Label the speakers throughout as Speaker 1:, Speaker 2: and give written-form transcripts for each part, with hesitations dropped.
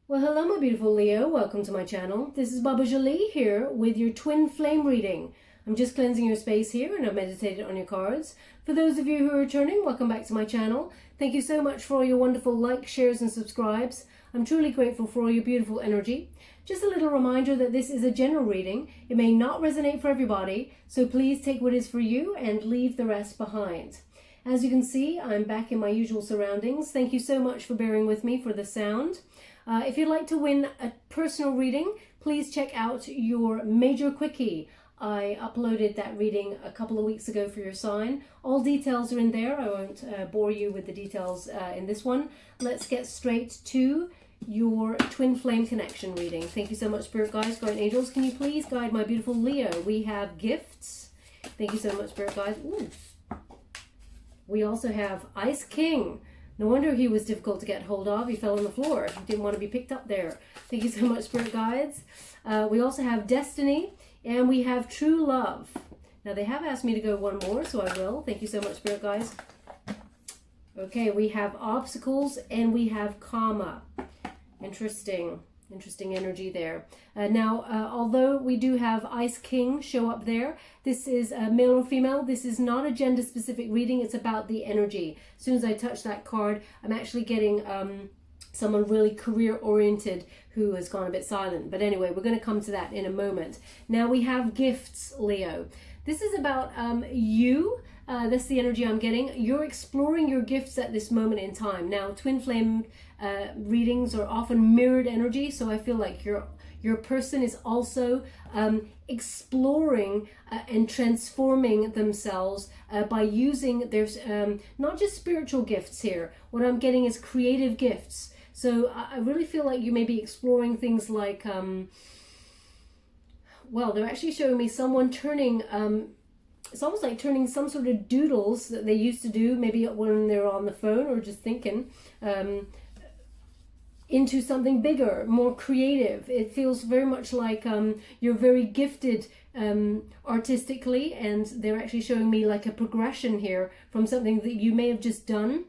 Speaker 1: Well, hello, my beautiful Leo. Welcome to my channel. This is Baba Jolie here with your twin flame reading. I'm just cleansing your space here and I've meditated on your cards. For those of you who are returning, welcome back to my channel. Thank you so much for all your wonderful likes, shares and subscribes. I'm truly grateful for all your beautiful energy. Just a little reminder that this is a general reading. It may not resonate for everybody, so please take what is for you and leave the rest behind. As you can see, I'm back in my usual surroundings. Thank you so much for bearing with me for the sound. If you'd like to win a personal reading, please check out your major quickie. I uploaded that reading a couple of weeks ago for your sign. All details are in there. I won't bore you with the details in this one. Let's get straight to your twin flame connection reading. Thank you so much, Spirit Guides, Guardian Angels. Can you please guide my beautiful Leo? We have gifts. Thank you so much, Spirit Guides. Ooh. We also have Ice King. No wonder he was difficult to get hold of. He fell on the floor. He didn't want to be picked up there. Thank you so much, Spirit Guides. We also have Destiny, and we have True Love. Now, they have asked me to go one more, so I will. Thank you so much, Spirit Guides. Okay, we have Obstacles, and we have Karma. Interesting energy there. Now, although we do have Ice King show up there, this is male or female. This is not a gender specific reading. It's about the energy. As soon as I touch that card, I'm actually getting someone really career oriented who has gone a bit silent. But anyway, we're going to come to that in a moment. Now we have gifts, Leo. This is about you. That's the energy I'm getting. You're exploring your gifts at this moment in time. Now, twin flame readings are often mirrored energy, so I feel like your person is also exploring and transforming themselves by using their not just spiritual gifts here. What I'm getting is creative gifts. So I really feel like you may be exploring things like, well, they're actually showing me someone turning it's almost like turning some sort of doodles that they used to do, maybe when they're on the phone or just thinking, into something bigger, more creative. It feels very much like you're very gifted artistically, and they're actually showing me like a progression here from something that you may have just done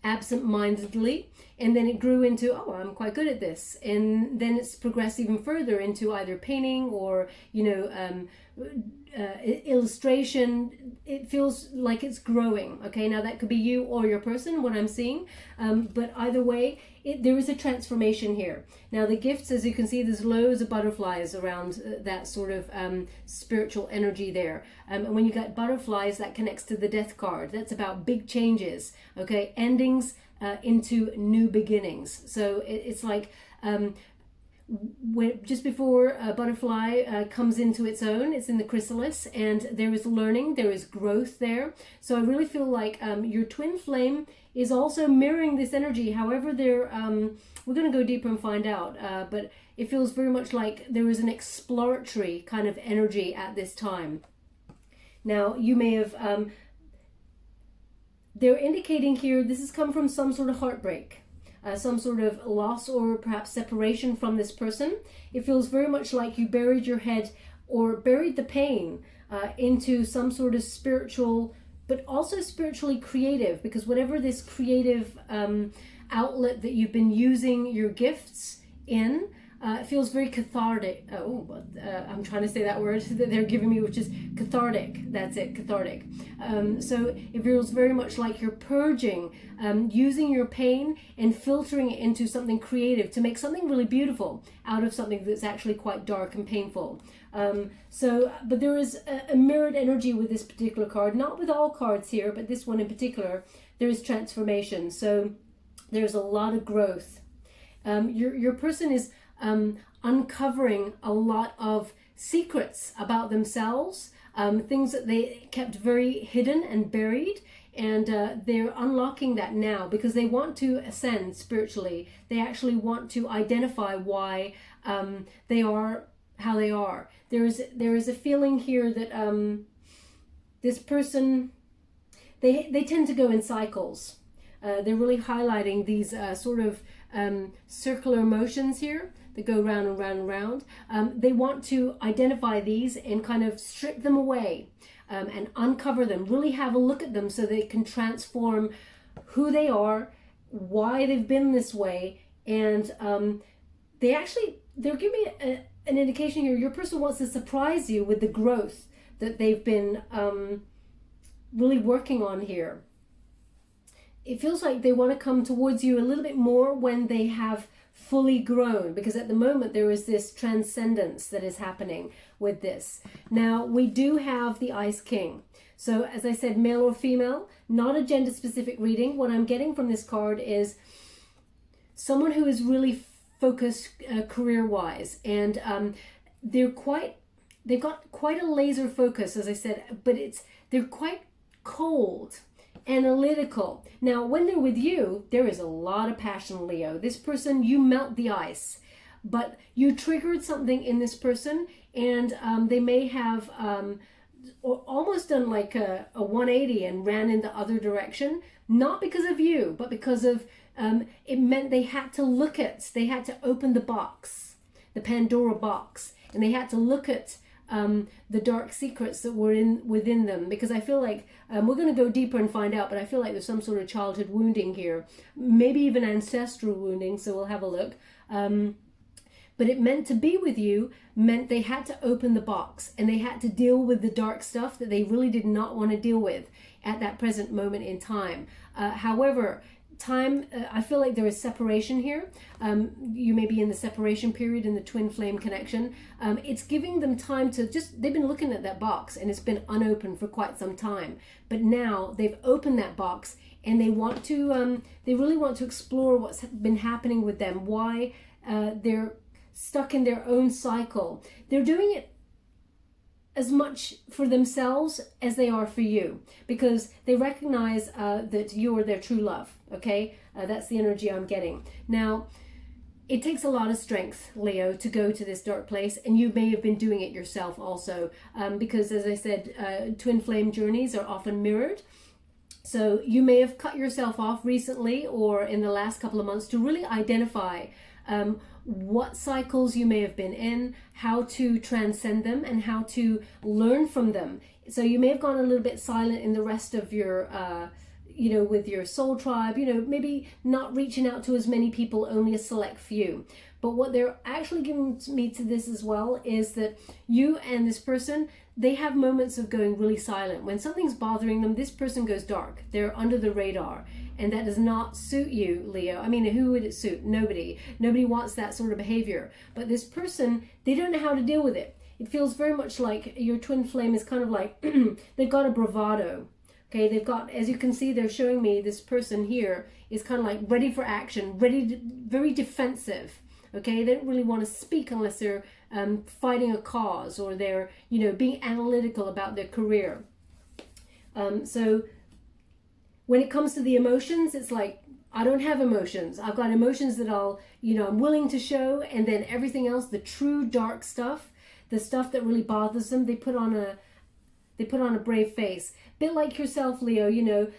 Speaker 1: absent-mindedly, and then it grew into, oh, I'm quite good at this, and then it's progressed even further into either painting or, you know, illustration. It feels like it's growing. Okay, now that could be you or your person, what I'm seeing, but either way, there is a transformation here. Now the gifts, as you can see, there's loads of butterflies around that sort of spiritual energy there, and when you get butterflies, that connects to the death card. That's about big changes, okay, endings into new beginnings. So it's like just before a butterfly comes into its own, it's in the chrysalis, and there is learning, there is growth there. So I really feel like your twin flame is also mirroring this energy. However, we're going to go deeper and find out, but it feels very much like there is an exploratory kind of energy at this time. Now, you may have, they're indicating here this has come from some sort of heartbreak. Some sort of loss or perhaps separation from this person. It feels very much like you buried your head or buried the pain into some sort of spiritual, but also spiritually creative, because whatever this creative outlet that you've been using your gifts in, it feels very cathartic. I'm trying to say that word that they're giving me, which is cathartic. That's it, cathartic. So it feels very much like you're purging, using your pain and filtering it into something creative to make something really beautiful out of something that's actually quite dark and painful. But there is a mirrored energy with this particular card, not with all cards here, but this one in particular. There is transformation. So there's a lot of growth. Your person is uncovering a lot of secrets about themselves, things that they kept very hidden and buried, and they're unlocking that now because they want to ascend spiritually. They actually want to identify why they are how they are. There is a feeling here that this person, they tend to go in cycles. They're really highlighting these sort of circular motions here that go round and round and round. They want to identify these and kind of strip them away and uncover them, really have a look at them so they can transform who they are, why they've been this way, And they're giving me an indication here. Your person wants to surprise you with the growth that they've been really working on here. It feels like they want to come towards you a little bit more when they have fully grown, because at the moment there is this transcendence that is happening with this. Now, we do have the Ice King. So as I said, male or female, not a gender specific reading. What I'm getting from this card is someone who is really focused career-wise, and they've got quite a laser focus, as I said, but they're quite cold, analytical. Now, when they're with you, there is a lot of passion, Leo. This person, you melt the ice, but you triggered something in this person, and they may have almost done like a 180 and ran in the other direction, not because of you, but because of it meant they had to open the box, the Pandora box, and they had to look at the dark secrets that were within them, because I feel like we're going to go deeper and find out, but I feel like there's some sort of childhood wounding here, maybe even ancestral wounding, so we'll have a look. But it meant to be with you meant they had to open the box, and they had to deal with the dark stuff that they really did not want to deal with at that present moment in time. However, I feel like there is separation here. You may be in the separation period in the twin flame connection. It's giving them time to they've been looking at that box and it's been unopened for quite some time. But now they've opened that box and they really want to explore what's been happening with them, why they're stuck in their own cycle. They're doing it as much for themselves as they are for you, because they recognize that you're their true love. Okay, that's the energy I'm getting. Now, it takes a lot of strength, Leo, to go to this dark place, and you may have been doing it yourself also, because as I said, twin flame journeys are often mirrored. So you may have cut yourself off recently or in the last couple of months to really identify what cycles you may have been in, how to transcend them, and how to learn from them. So you may have gone a little bit silent in the rest of your, with your soul tribe, maybe not reaching out to as many people, only a select few. But what they're actually giving me to this as well is that you and this person, they have moments of going really silent. When something's bothering them, this person goes dark. They're under the radar. And that does not suit you, Leo. I mean, who would it suit? Nobody. Nobody wants that sort of behavior. But this person, they don't know how to deal with it. It feels very much like your twin flame is kind of like, they've got a bravado. Okay, they've got, as you can see, they're showing me this person here is kind of like ready for action, very defensive. Okay, they don't really want to speak unless they're fighting a cause, or they're, being analytical about their career. So when it comes to the emotions, it's like, I don't have emotions. I've got emotions that I'm willing to show, and then everything else, the true dark stuff, the stuff that really bothers them, they put on a brave face. Bit like yourself, Leo, you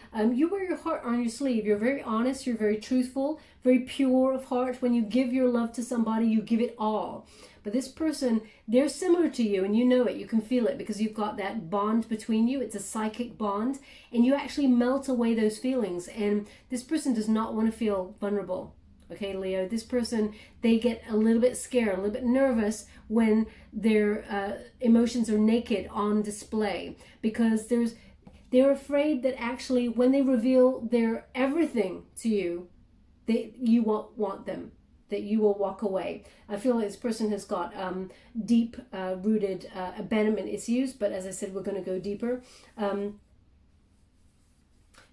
Speaker 1: wear your heart on your sleeve. You're very honest, you're very truthful, very pure of heart. When you give your love to somebody, you give it all. But this person, they're similar to you, and you know it, you can feel it, because you've got that bond between you. It's a psychic bond, and you actually melt away those feelings. And this person does not want to feel vulnerable. Okay, Leo, this person, they get a little bit scared, a little bit nervous when their emotions are naked on display, because they're afraid that actually when they reveal their everything to you, you won't want them, that you will walk away. I feel like this person has got deep rooted abandonment issues, but as I said, we're going to go deeper.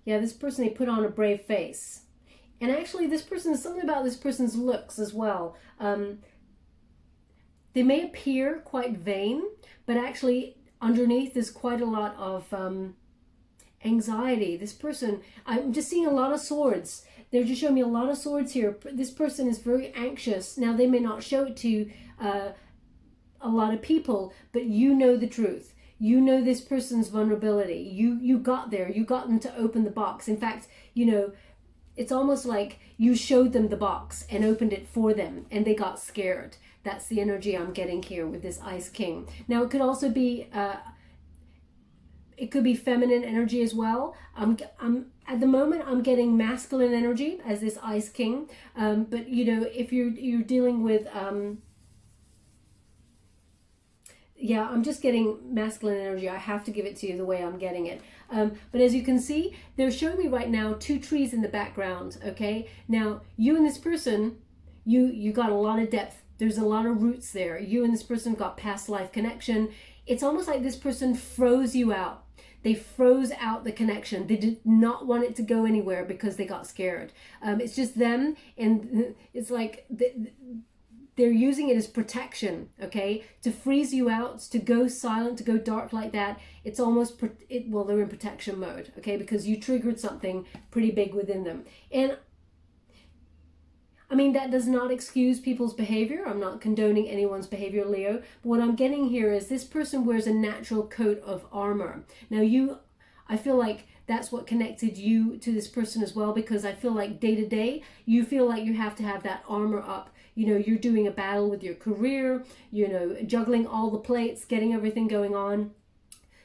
Speaker 1: This person, they put on a brave face. And actually, there's something about this person's looks as well. They may appear quite vain, but actually underneath there's quite a lot of anxiety. This person, I'm just seeing a lot of swords. They're just showing me a lot of swords here. This person is very anxious. Now, they may not show it to a lot of people, but you know the truth. You know this person's vulnerability. You got there. You got them to open the box. In fact, it's almost like you showed them the box and opened it for them, and they got scared. That's the energy I'm getting here with this Ice King. Now, it could also be It could be feminine energy as well. I'm at the moment I'm getting masculine energy as this Ice King, but you know, if you're dealing with yeah, I'm just getting masculine energy. I have to give it to you the way I'm getting it. But as you can see, they're showing me right now 2 trees in the background, okay? Now, you and this person, you got a lot of depth. There's a lot of roots there. You and this person got past life connection. It's almost like this person froze you out. They froze out the connection. They did not want it to go anywhere because they got scared. It's just them, and it's like they're using it as protection, okay? To freeze you out, to go silent, to go dark like that. It's almost, well, they're in protection mode, okay? Because you triggered something pretty big within them. And I mean, that does not excuse people's behavior. I'm not condoning anyone's behavior, Leo. But what I'm getting here is this person wears a natural coat of armor. Now I feel like that's what connected you to this person as well, because I feel like day to day, you feel like you have to have that armor up. You know, you're doing a battle with your career, you know, juggling all the plates, getting everything going on.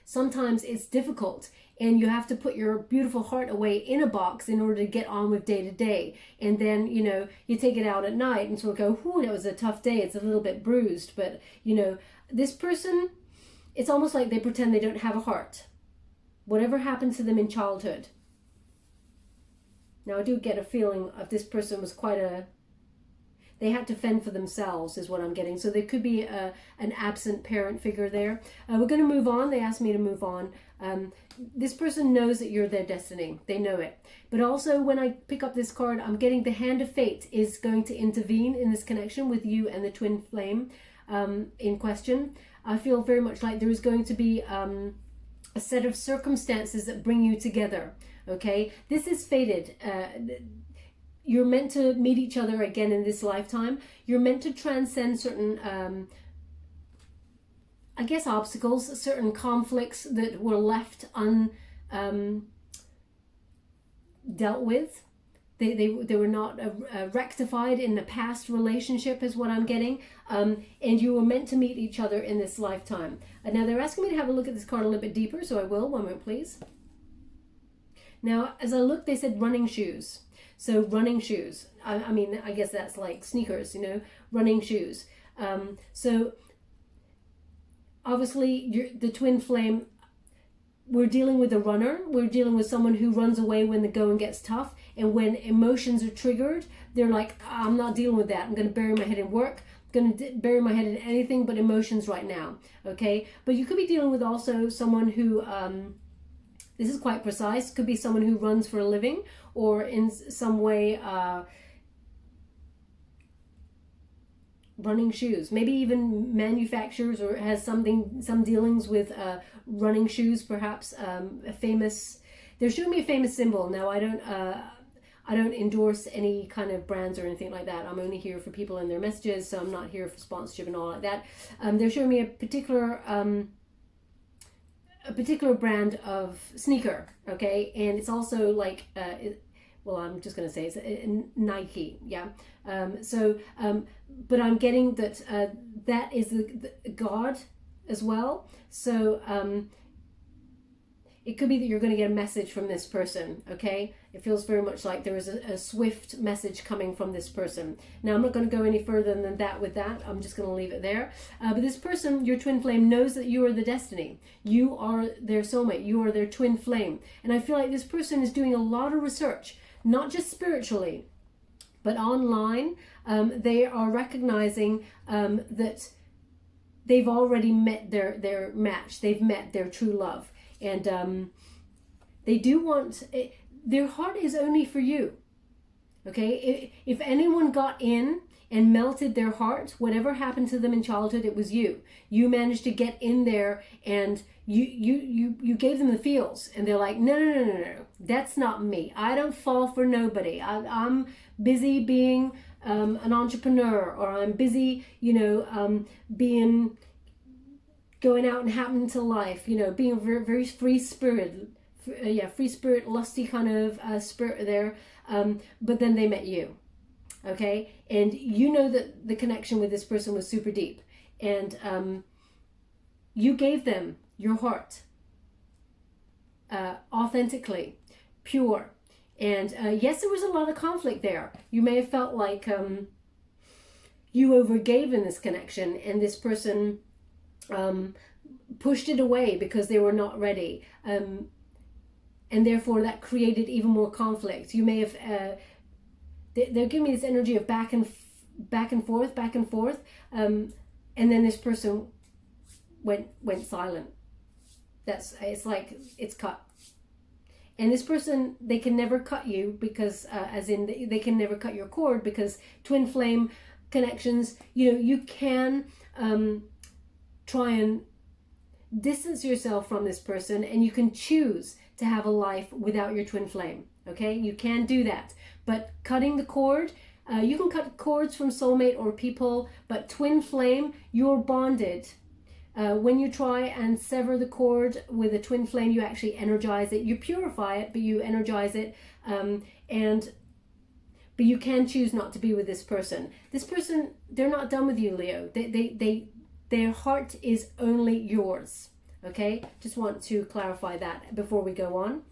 Speaker 1: Sometimes it's difficult, and you have to put your beautiful heart away in a box in order to get on with day to day. And then, you know, you take it out at night and sort of go, whew, that was a tough day. It's a little bit bruised. But, you know, this person, it's almost like they pretend they don't have a heart. Whatever happened to them in childhood. Now, I do get a feeling of this person was they had to fend for themselves is what I'm getting. So there could be an absent parent figure there. We're going to move on. They asked me to move on. This person knows that you're their destiny. They know it. But also when I pick up this card, I'm getting the hand of fate is going to intervene in this connection with you and the twin flame in question. I feel very much like there is going to be a set of circumstances that bring you together. Okay, this is fated. You're meant to meet each other again in this lifetime. You're meant to transcend certain, I guess, obstacles, certain conflicts that were left dealt with. They were not rectified in the past relationship is what I'm getting. And you were meant to meet each other in this lifetime. Now they're asking me to have a look at this card a little bit deeper, so I will. One moment, please. Now, as I looked, they said running shoes. So running shoes, I mean, I guess that's like sneakers, you know, running shoes. So obviously the twin flame, we're dealing with a runner. We're dealing with someone who runs away when the going gets tough. And when emotions are triggered, they're like, I'm not dealing with that. I'm going to bury my head in work. I'm going to bury my head in anything but emotions right now. Okay. But you could be dealing with also someone who, this is quite precise, could be someone who runs for a living or in some way running shoes, maybe even manufactures or has some dealings with running shoes, perhaps a famous, they're showing me a famous symbol. Now I don't endorse any kind of brands or anything like that. I'm only here for people and their messages, so I'm not here for sponsorship and all like that. They're showing me a particular brand of sneaker, okay, and it's also like well, I'm just going to say it's a Nike, yeah. But I'm getting that that is the God as well. So it could be that you're going to get a message from this person, okay? It feels very much like there is a swift message coming from this person. Now, I'm not going to go any further than that with that. I'm just going to leave it there. But this person, your twin flame, knows that you are the destiny. You are their soulmate. You are their twin flame. And I feel like this person is doing a lot of research, not just spiritually, but online. They are recognizing that they've already met their match. They've met their true love. And they do want, their heart is only for you, okay? If anyone got in and melted their heart, whatever happened to them in childhood, it was you. You managed to get in there and you gave them the feels. And they're like, no, that's not me. I don't fall for nobody. I'm busy being an entrepreneur, or I'm busy, being... going out and happening to life, being very, very free spirit, free spirit, lusty kind of spirit there. But then they met you, okay? And you know that the connection with this person was super deep. And you gave them your heart. authentically, pure. And yes, there was a lot of conflict there. You may have felt like you overgave in this connection, and this person pushed it away because they were not ready. And therefore that created even more conflict. You may have, they're giving me this energy of back and forth, and then this person went silent. It's like it's cut. And this person, they can never cut you because, as in they can never cut your cord, because twin flame connections, you can try and distance yourself from this person, and you can choose to have a life without your twin flame. Okay, you can do that. But cutting the cord, you can cut cords from soulmate or people, but twin flame, you're bonded. When you try and sever the cord with a twin flame, you actually energize it. You purify it, but you energize it. But you can choose not to be with this person. This person, they're not done with you, Leo. Their heart is only yours. Okay, just want to clarify that before we go on.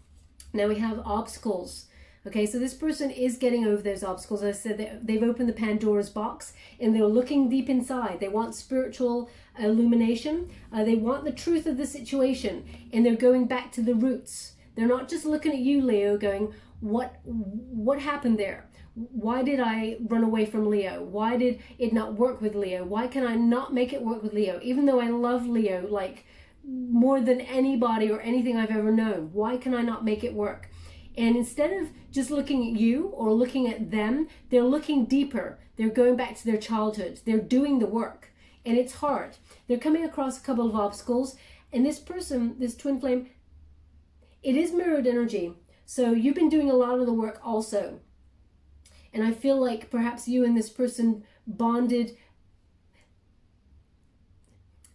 Speaker 1: Now we have obstacles. Okay, so this person is getting over those obstacles. As I said, they've opened the Pandora's box, and they're looking deep inside. They want spiritual illumination. They want the truth of the situation, and they're going back to the roots. They're not just looking at you, Leo, going, what happened there? Why did I run away from Leo? Why did it not work with Leo? Why can I not make it work with Leo? Even though I love Leo like more than anybody or anything I've ever known, why can I not make it work? And instead of just looking at you or looking at them, they're looking deeper. They're going back to their childhood. They're doing the work. And it's hard. They're coming across a couple of obstacles. And this person, this twin flame, it is mirrored energy. So you've been doing a lot of the work also. And I feel like perhaps you and this person bonded,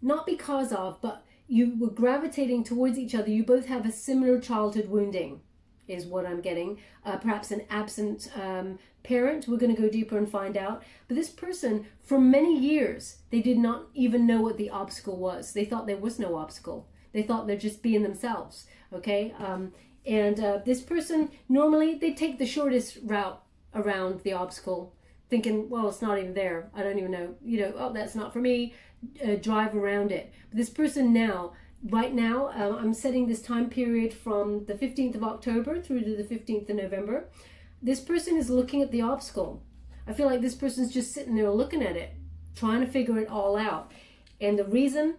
Speaker 1: not because of, but you were gravitating towards each other. You both have a similar childhood wounding, is what I'm getting. Perhaps an absent parent. We're going to go deeper and find out. But this person, for many years, they did not even know what the obstacle was. They thought there was no obstacle. They thought they're just being themselves. Okay? This person, normally, they take the shortest route around the obstacle, thinking, well, it's not even there. I don't even know. Oh, that's not for me. Drive around it. But this person now, right now, I'm setting this time period from the 15th of October through to the 15th of November. This person is looking at the obstacle. I feel like this person's just sitting there looking at it, trying to figure it all out. And the reason,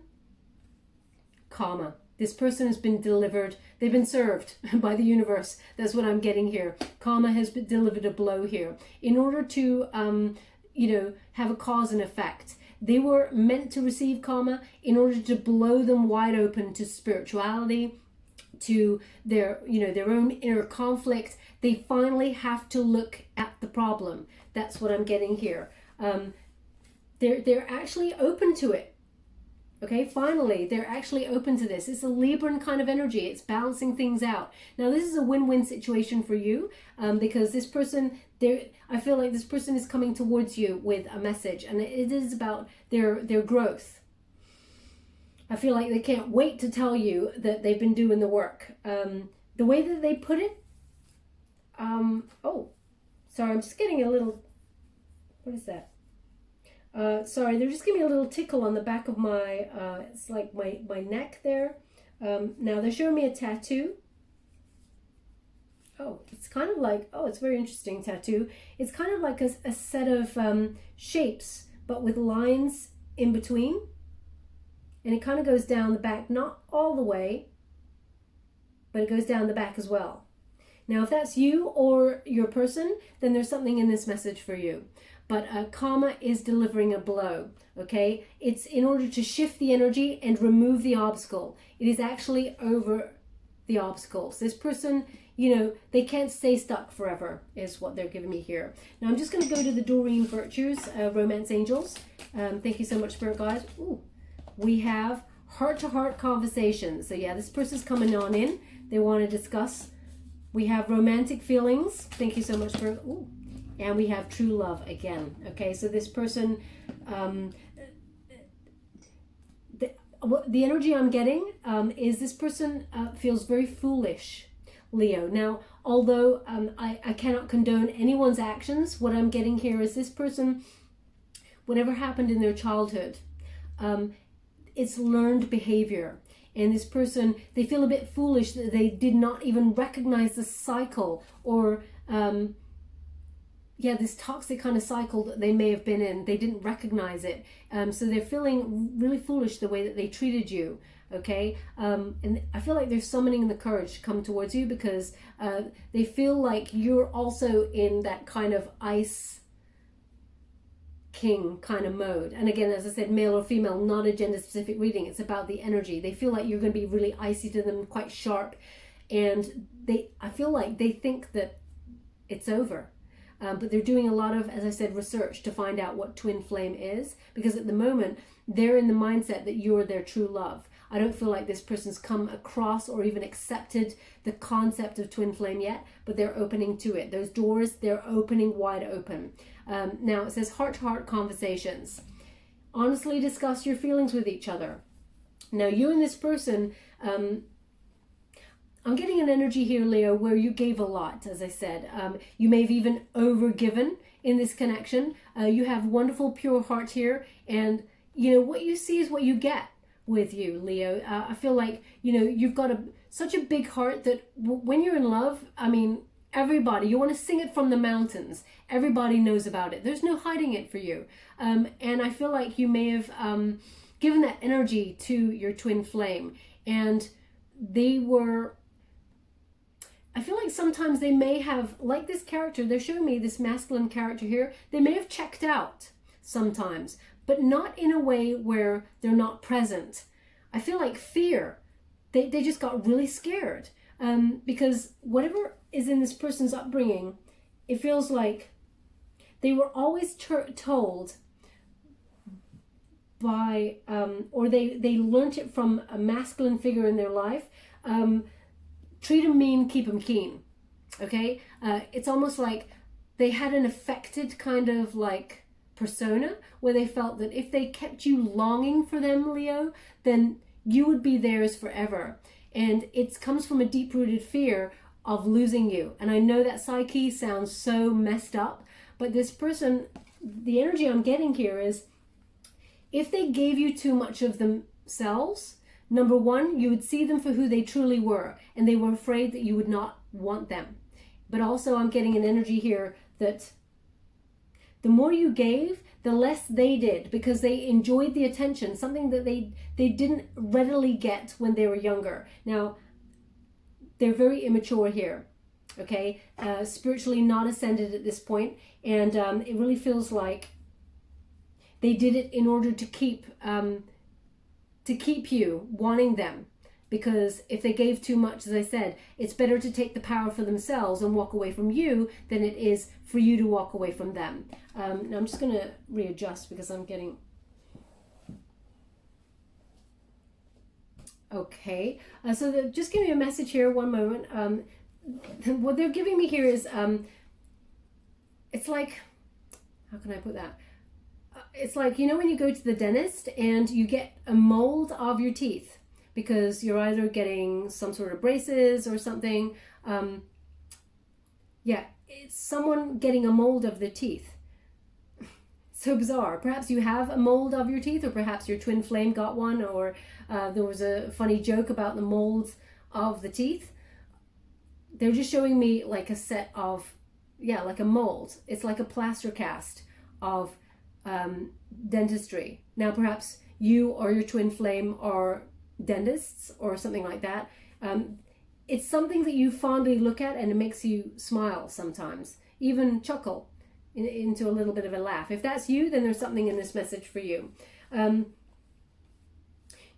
Speaker 1: karma. This person has been delivered. They've been served by the universe. That's what I'm getting here. Karma has been delivered a blow here. In order to, have a cause and effect. They were meant to receive karma in order to blow them wide open to spirituality, to their own inner conflict. They finally have to look at the problem. That's what I'm getting here. They're actually open to it. Okay, finally, they're actually open to this. It's a Libran kind of energy. It's balancing things out. Now, this is a win-win situation for you because this person, I feel like this person is coming towards you with a message, and it is about their growth. I feel like they can't wait to tell you that they've been doing the work. The way that they put it, oh, sorry, I'm just getting a little, what is that? Sorry, they're just giving me a little tickle on the back of my, it's like my neck there. Now they're showing me a tattoo. Oh, it's kind of like, oh, it's a very interesting tattoo. It's kind of like a set of shapes, but with lines in between. And it kind of goes down the back, not all the way, but it goes down the back as well. Now, if that's you or your person, then there's something in this message for you. But karma is delivering a blow, okay? It's in order to shift the energy and remove the obstacle. It is actually over the obstacles. This person, they can't stay stuck forever, is what they're giving me here. Now, I'm just going to go to the Doreen Virtues, Romance Angels. Thank you so much, Spirit Guides. Ooh, we have heart-to-heart conversations. So, yeah, this person's coming on in. They want to discuss. We have romantic feelings. Thank you so much, Spirit. Ooh. And we have true love again. Okay, so this person, what the energy I'm getting is this person feels very foolish, Leo. Now, although I cannot condone anyone's actions, what I'm getting here is this person, whatever happened in their childhood, it's learned behavior. And this person, they feel a bit foolish that they did not even recognize the cycle, or this toxic kind of cycle that they may have been in. They didn't recognize it. So they're feeling really foolish the way that they treated you. Okay, and I feel like they're summoning the courage to come towards you, because they feel like you're also in that kind of ice king kind of mode. And again, as I said, male or female, not a gender specific reading. It's about the energy. They feel like you're going to be really icy to them, quite sharp, and I feel like they think that it's over. But they're doing a lot of, as I said, research to find out what twin flame is, because at the moment they're in the mindset that you're their true love. I don't feel like this person's come across or even accepted the concept of twin flame yet, but they're opening to it. Those doors, they're opening wide open. Now it says heart-to-heart conversations. Honestly discuss your feelings with each other. Now you and this person, I'm getting an energy here, Leo, where you gave a lot, as I said. You may have even overgiven in this connection. You have wonderful, pure heart here. And, what you see is what you get with you, Leo. I feel like, you've got such a big heart that when you're in love, I mean, everybody, you want to sing it from the mountains. Everybody knows about it. There's no hiding it for you. And I feel like you may have given that energy to your twin flame. And I feel like sometimes they may have, like this character, they're showing me this masculine character here, they may have checked out sometimes, but not in a way where they're not present. I feel like fear, they just got really scared, because whatever is in this person's upbringing, it feels like they were always told by, or they learnt it from a masculine figure in their life, treat them mean, keep them keen. Okay? It's almost like they had an affected kind of like persona, where they felt that if they kept you longing for them, Leo, then you would be theirs forever. And it comes from a deep-rooted fear of losing you. And I know that psyche sounds so messed up, but this person, the energy I'm getting here is, if they gave you too much of themselves, number one, you would see them for who they truly were, and they were afraid that you would not want them. But also I'm getting an energy here that the more you gave, the less they did, because they enjoyed the attention, something that they didn't readily get when they were younger. Now, they're very immature here, okay? Spiritually not ascended at this point, and it really feels like they did it in order to keep you wanting them, because if they gave too much, as I said, it's better to take the power for themselves and walk away from you than it is for you to walk away from them. Now I'm just going to readjust because I'm getting... Okay, so just give me a message here, one moment. What they're giving me here is, it's like, how can I put that? It's like, when you go to the dentist and you get a mold of your teeth because you're either getting some sort of braces or something. It's someone getting a mold of the teeth. So bizarre. Perhaps you have a mold of your teeth, or perhaps your twin flame got one, or there was a funny joke about the molds of the teeth. They're just showing me like a set of, like a mold. It's like a plaster cast of dentistry. Now perhaps you or your twin flame are dentists or something like that. It's something that you fondly look at and it makes you smile sometimes, even chuckle into a little bit of a laugh. If that's you, then there's something in this message for you.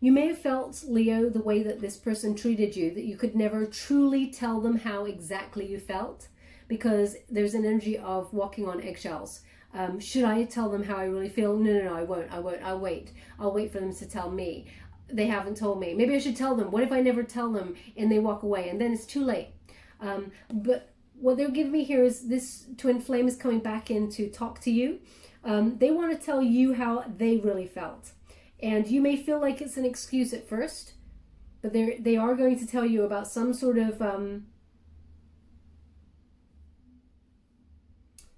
Speaker 1: You may have felt, Leo, the way that this person treated you, that you could never truly tell them how exactly you felt, because there's an energy of walking on eggshells. Should I tell them how I really feel? No, I won't. I'll wait for them to tell me. They haven't told me. Maybe I should tell them. What if I never tell them and they walk away, and then it's too late? But what they're giving me here is this twin flame is coming back in to talk to you. They want to tell you how they really felt. And you may feel like it's an excuse at first, but they are going to tell you about some sort of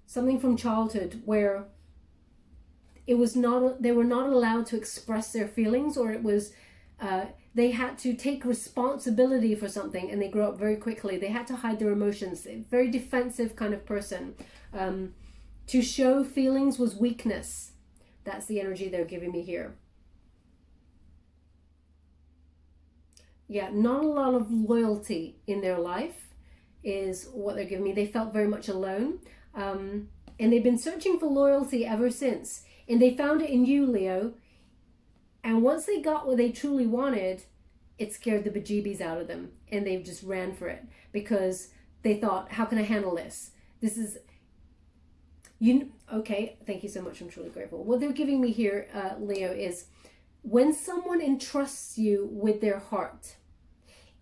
Speaker 1: something from childhood where they were not allowed to express their feelings, or it was they had to take responsibility for something, and they grew up very quickly. They had to hide their emotions. A very defensive kind of person. To show feelings was weakness. That's the energy they're giving me here. Yeah, not a lot of loyalty in their life is what they're giving me. They felt very much alone. And they've been searching for loyalty ever since. And they found it in you, Leo. And once they got what they truly wanted, it scared the bejeebies out of them. And they just ran for it because they thought, how can I handle this? This is... Okay, thank you so much. I'm truly grateful. What they're giving me here, Leo, is when someone entrusts you with their heart,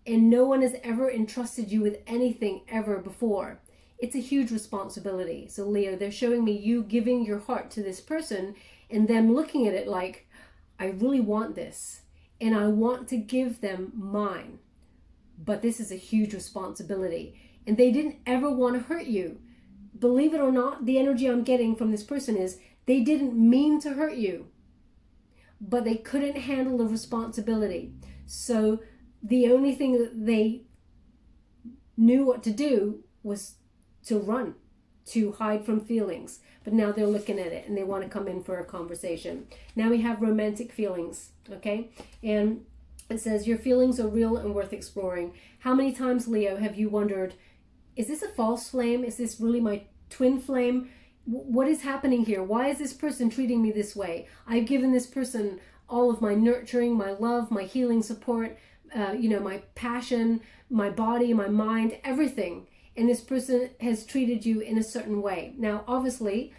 Speaker 1: and no one has ever entrusted you with anything ever before, it's a huge responsibility. So Leo, they're showing me you giving your heart to this person and them looking at it like, I really want this and I want to give them mine, but this is a huge responsibility. And they didn't ever want to hurt you. Believe it or not, the energy I'm getting from this person is they didn't mean to hurt you, but they couldn't handle the responsibility. So the only thing that they knew what to do was to run, to hide from feelings. But now they're looking at it and they want to come in for a conversation. Now we have romantic feelings, okay? And it says, your feelings are real and worth exploring. How many times, Leo, have you wondered, is this a false flame? Is this really my twin flame? What is happening here? Why is this person treating me this way? I've given this person all of my nurturing, my love, my healing support, my passion, my body, my mind, everything. And this person has treated you in a certain way. Now, obviously,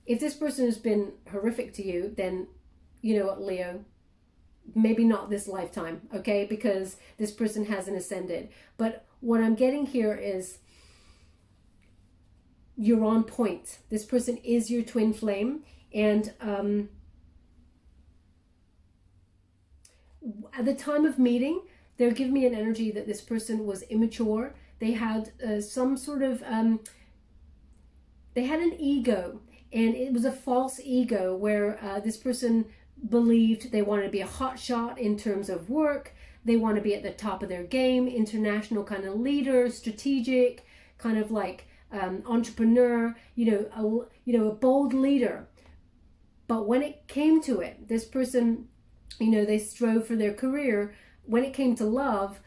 Speaker 1: if this person has been horrific to you, then you know what, Leo, maybe not this lifetime, okay? Because this person hasn't ascended. But what I'm getting here is you're on point. This person is your twin flame. And at the time of meeting, they're giving me an energy that this person was immature. They had some sort of, they had an ego, and it was a false ego where this person believed they wanted to be a hot shot in terms of work. They want to be at the top of their game, international kind of leader, strategic, kind of like entrepreneur, a bold leader. But when it came to it, this person, they strove for their career. When it came to love,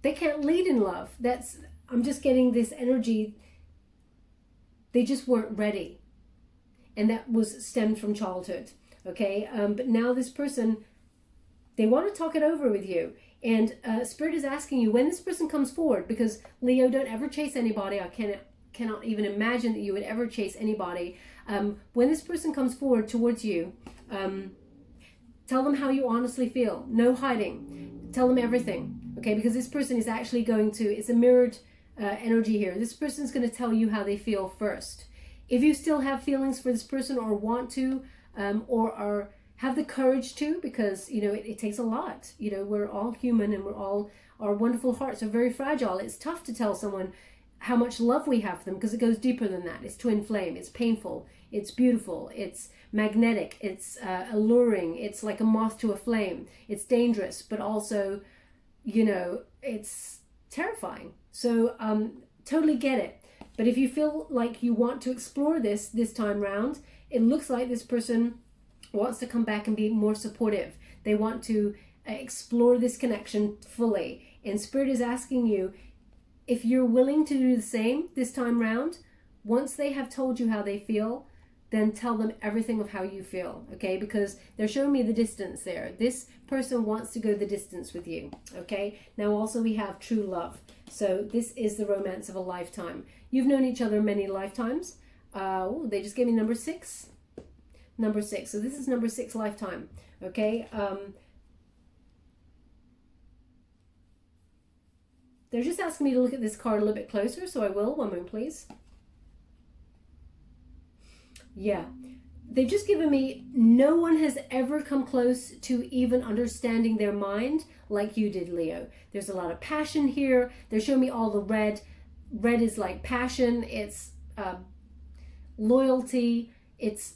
Speaker 1: they can't lead in love. I'm just getting this energy. They just weren't ready. And that was stemmed from childhood. Okay. But now this person, they want to talk it over with you. And Spirit is asking you when this person comes forward, because Leo, don't ever chase anybody. I cannot even imagine that you would ever chase anybody. When this person comes forward towards you, tell them how you honestly feel. No hiding. Tell them everything. Okay, because this person is actually going to, it's a mirrored energy here. This person's going to tell you how they feel first. If you still have feelings for this person, or want to, or have the courage to, because, it takes a lot. We're all human, and our wonderful hearts are very fragile. It's tough to tell someone how much love we have for them, because it goes deeper than that. It's twin flame. It's painful. It's beautiful. It's magnetic. It's alluring. It's like a moth to a flame. It's dangerous, but also, it's terrifying. So totally get it. But if you feel like you want to explore this time round, it looks like this person wants to come back and be more supportive. They want to explore this connection fully. And Spirit is asking you, if you're willing to do the same this time round, once they have told you how they feel, then tell them everything of how you feel, okay? Because they're showing me the distance there. This person wants to go the distance with you, okay? Now also we have true love. So this is the romance of a lifetime. You've known each other many lifetimes. They just gave me number 6. Number 6. So this is number 6 lifetime, okay? They're just asking me to look at this card a little bit closer, so I will. One moment, please. Yeah. they've just given me, no one has ever come close to even understanding their mind like you did, Leo. There's a lot of passion here. They're showing me all the red. Red is like passion. It's loyalty. It's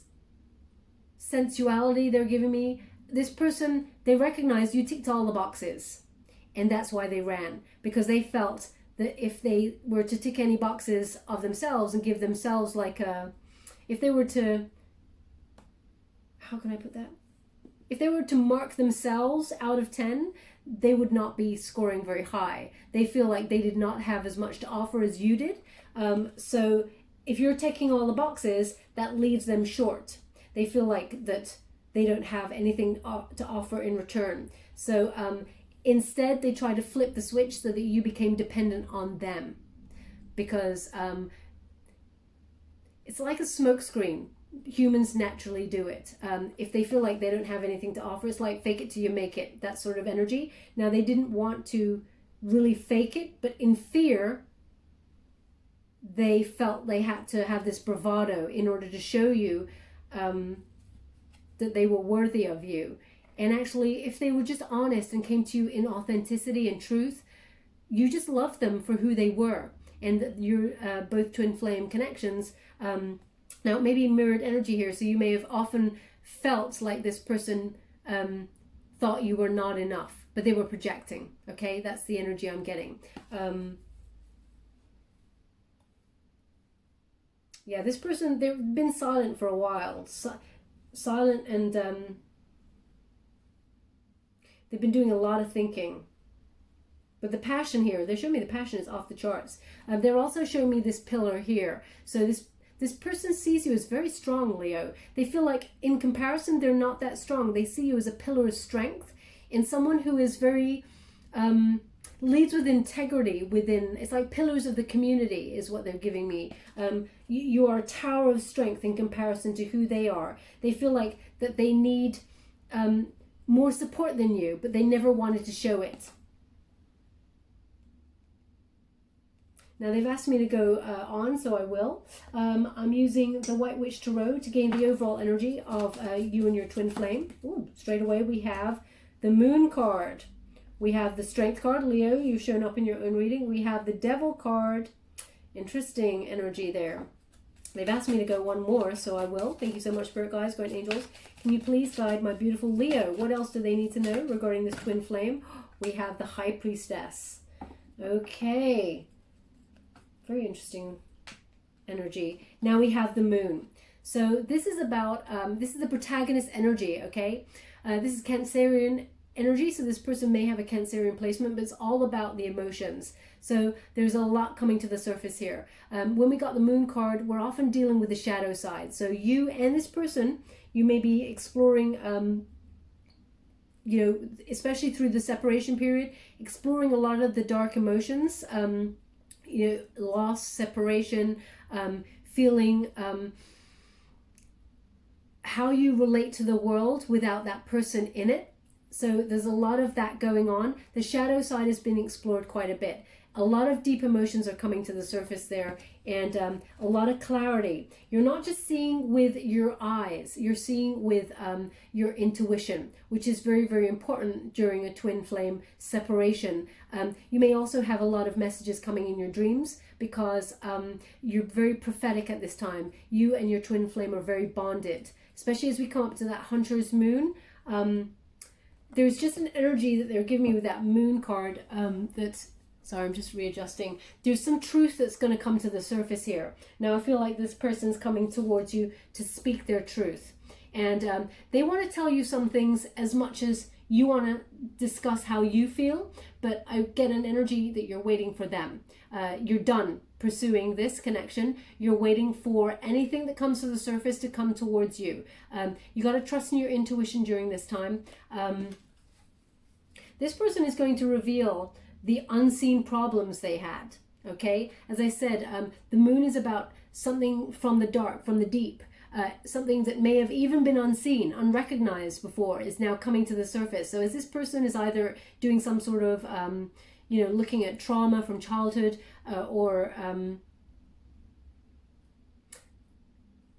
Speaker 1: sensuality they're giving me. This person, they recognize you ticked all the boxes. And that's why they ran. Because they felt that if they were to tick any boxes of themselves and give themselves like a... If they were to... How can I put that? If they were to mark themselves out of 10, they would not be scoring very high. They feel like they did not have as much to offer as you did. So if you're ticking all the boxes, that leaves them short. They feel like that they don't have anything to offer in return. So instead, they try to flip the switch so that you became dependent on them. Because it's like a smokescreen. Humans naturally do it. If they feel like they don't have anything to offer, it's like fake it till you make it, that sort of energy. Now, they didn't want to really fake it, but in fear, they felt they had to have this bravado in order to show you that they were worthy of you. And actually, if they were just honest and came to you in authenticity and truth, you just loved them for who they were. And you're both twin flame connections. Now, maybe mirrored energy here, so you may have often felt like this person thought you were not enough, but they were projecting, okay? That's the energy I'm getting. Yeah, this person, they've been silent for a while. Silent, and they've been doing a lot of thinking. But the passion here, they show me the passion is off the charts. They're also showing me this pillar here. So this person sees you as very strong, Leo. They feel like in comparison, they're not that strong. They see you as a pillar of strength and someone who is very, leads with integrity within, it's like pillars of the community is what they're giving me. You are a tower of strength in comparison to who they are. They feel like that they need more support than you, but they never wanted to show it. Now, they've asked me to go on, so I will. I'm using the White Witch Tarot to gain the overall energy of you and your twin flame. Ooh, straight away, we have the Moon card. We have the Strength card, Leo. You've shown up in your own reading. We have the Devil card. Interesting energy there. They've asked me to go one more, so I will. Thank you so much, Spirit Guides, Guardian Angels. Can you please guide my beautiful Leo? What else do they need to know regarding this twin flame? We have the High Priestess. Okay. Very interesting energy. Now we have the Moon. So this is about, this is the protagonist energy, okay? This is Cancerian energy, so this person may have a Cancerian placement, but it's all about the emotions. So there's a lot coming to the surface here. When we got the Moon card, we're often dealing with the shadow side. So you and this person, you may be exploring, you know, especially through the separation period, exploring a lot of the dark emotions, you know, loss, separation, feeling how you relate to the world without that person in it. So there's a lot of that going on. The shadow side has been explored quite a bit. A lot of deep emotions are coming to the surface there, and a lot of clarity. You're not just seeing with your eyes, you're seeing with your intuition, which is very, very important during a twin flame separation. You may also have a lot of messages coming in your dreams because you're very prophetic at this time. You and your twin flame are very bonded, especially as we come up to that Hunter's Moon. There's just an energy that they're giving me with that Moon card that's... Sorry, I'm just readjusting. There's some truth that's going to come to the surface here. Now, I feel like this person's coming towards you to speak their truth. And they want to tell you some things as much as you want to discuss how you feel. But I get an energy that you're waiting for them. You're done pursuing this connection. You're waiting for anything that comes to the surface to come towards you. You got to trust in your intuition during this time. This person is going to reveal the unseen problems they had, okay? As I said, the Moon is about something from the dark, from the deep, something that may have even been unseen, unrecognized before, is now coming to the surface. So as this person is either doing some sort of, you know, looking at trauma from childhood, or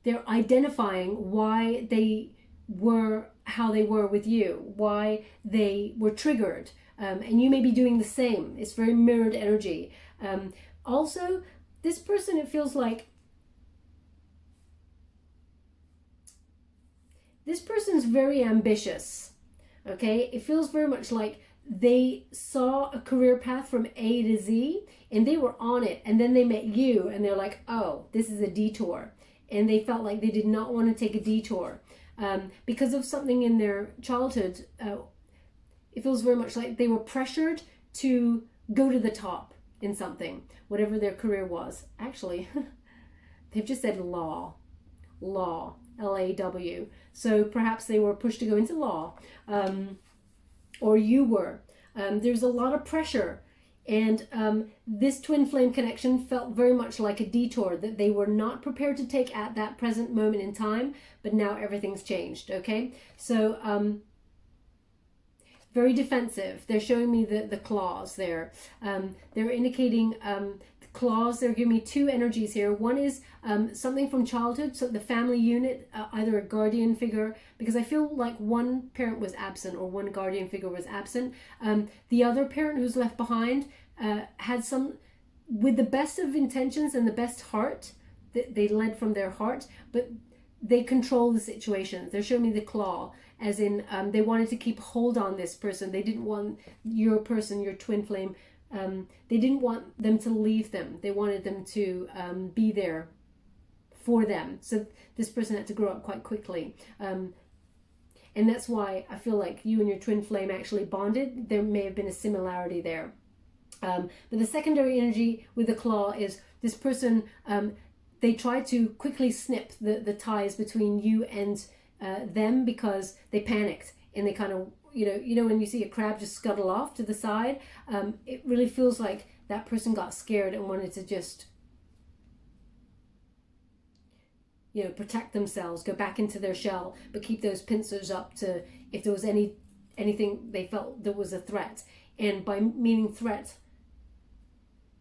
Speaker 1: they're identifying why they were how they were with you, why they were triggered, and you may be doing the same. It's very mirrored energy. Also, this person, it feels like this person's very ambitious. Okay, it feels very much like they saw a career path from A to Z and they were on it, and then they met you and they're like, oh, this is a detour, and they felt like they did not want to take a detour because of something in their childhood. It feels very much like they were pressured to go to the top in something, whatever their career was. Actually, they've just said law, L-A-W. So perhaps they were pushed to go into law, or you were. There's a lot of pressure, and this twin flame connection felt very much like a detour that they were not prepared to take at that present moment in time, but now everything's changed. Okay, so very defensive. They're showing me the claws there. They're indicating claws. They're giving me two energies here. One is something from childhood, so the family unit, either a guardian figure, because I feel like one parent was absent or one guardian figure was absent. The other parent who's left behind had some, with the best of intentions and the best heart, they led from their heart, but they control the situation. They're showing me the claw, as in they wanted to keep hold on this person. They didn't want your person, your twin flame, they didn't want them to leave them. They wanted them to be there for them. So this person had to grow up quite quickly. And that's why I feel like you and your twin flame actually bonded. There may have been a similarity there. But the secondary energy with the claw is this person, they try to quickly snip the ties between you and them because they panicked and they kind of, you know when you see a crab just scuttle off to the side, it really feels like that person got scared and wanted to just, protect themselves, go back into their shell, but keep those pincers up to if there was anything they felt there was a threat. And by meaning threat,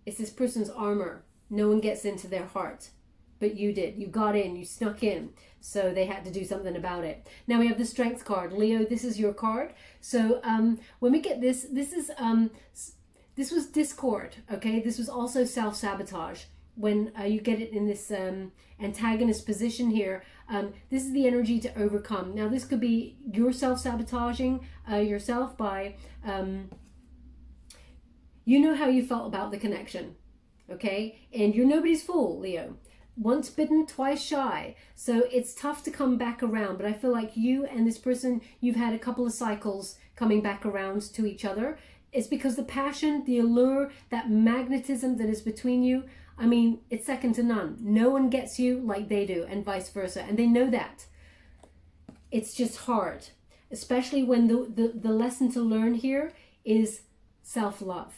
Speaker 1: it's this person's armor. No one gets into their heart, but you did. You got in, you snuck in, so they had to do something about it. Now we have the Strength card. Leo, this is your card. So when we get this was discord, okay? This was also self-sabotage. When you get it in this antagonist position here, this is the energy to overcome. Now this could be your self-sabotaging yourself by, you know how you felt about the connection, okay? And you're nobody's fool, Leo. Once bitten, twice shy. So it's tough to come back around, but I feel like you and this person, you've had a couple of cycles coming back around to each other. It's because the passion, the allure, that magnetism that is between you, I mean, it's second to none. No one gets you like they do, and vice versa. And they know that. It's just hard, especially when the lesson to learn here is self-love,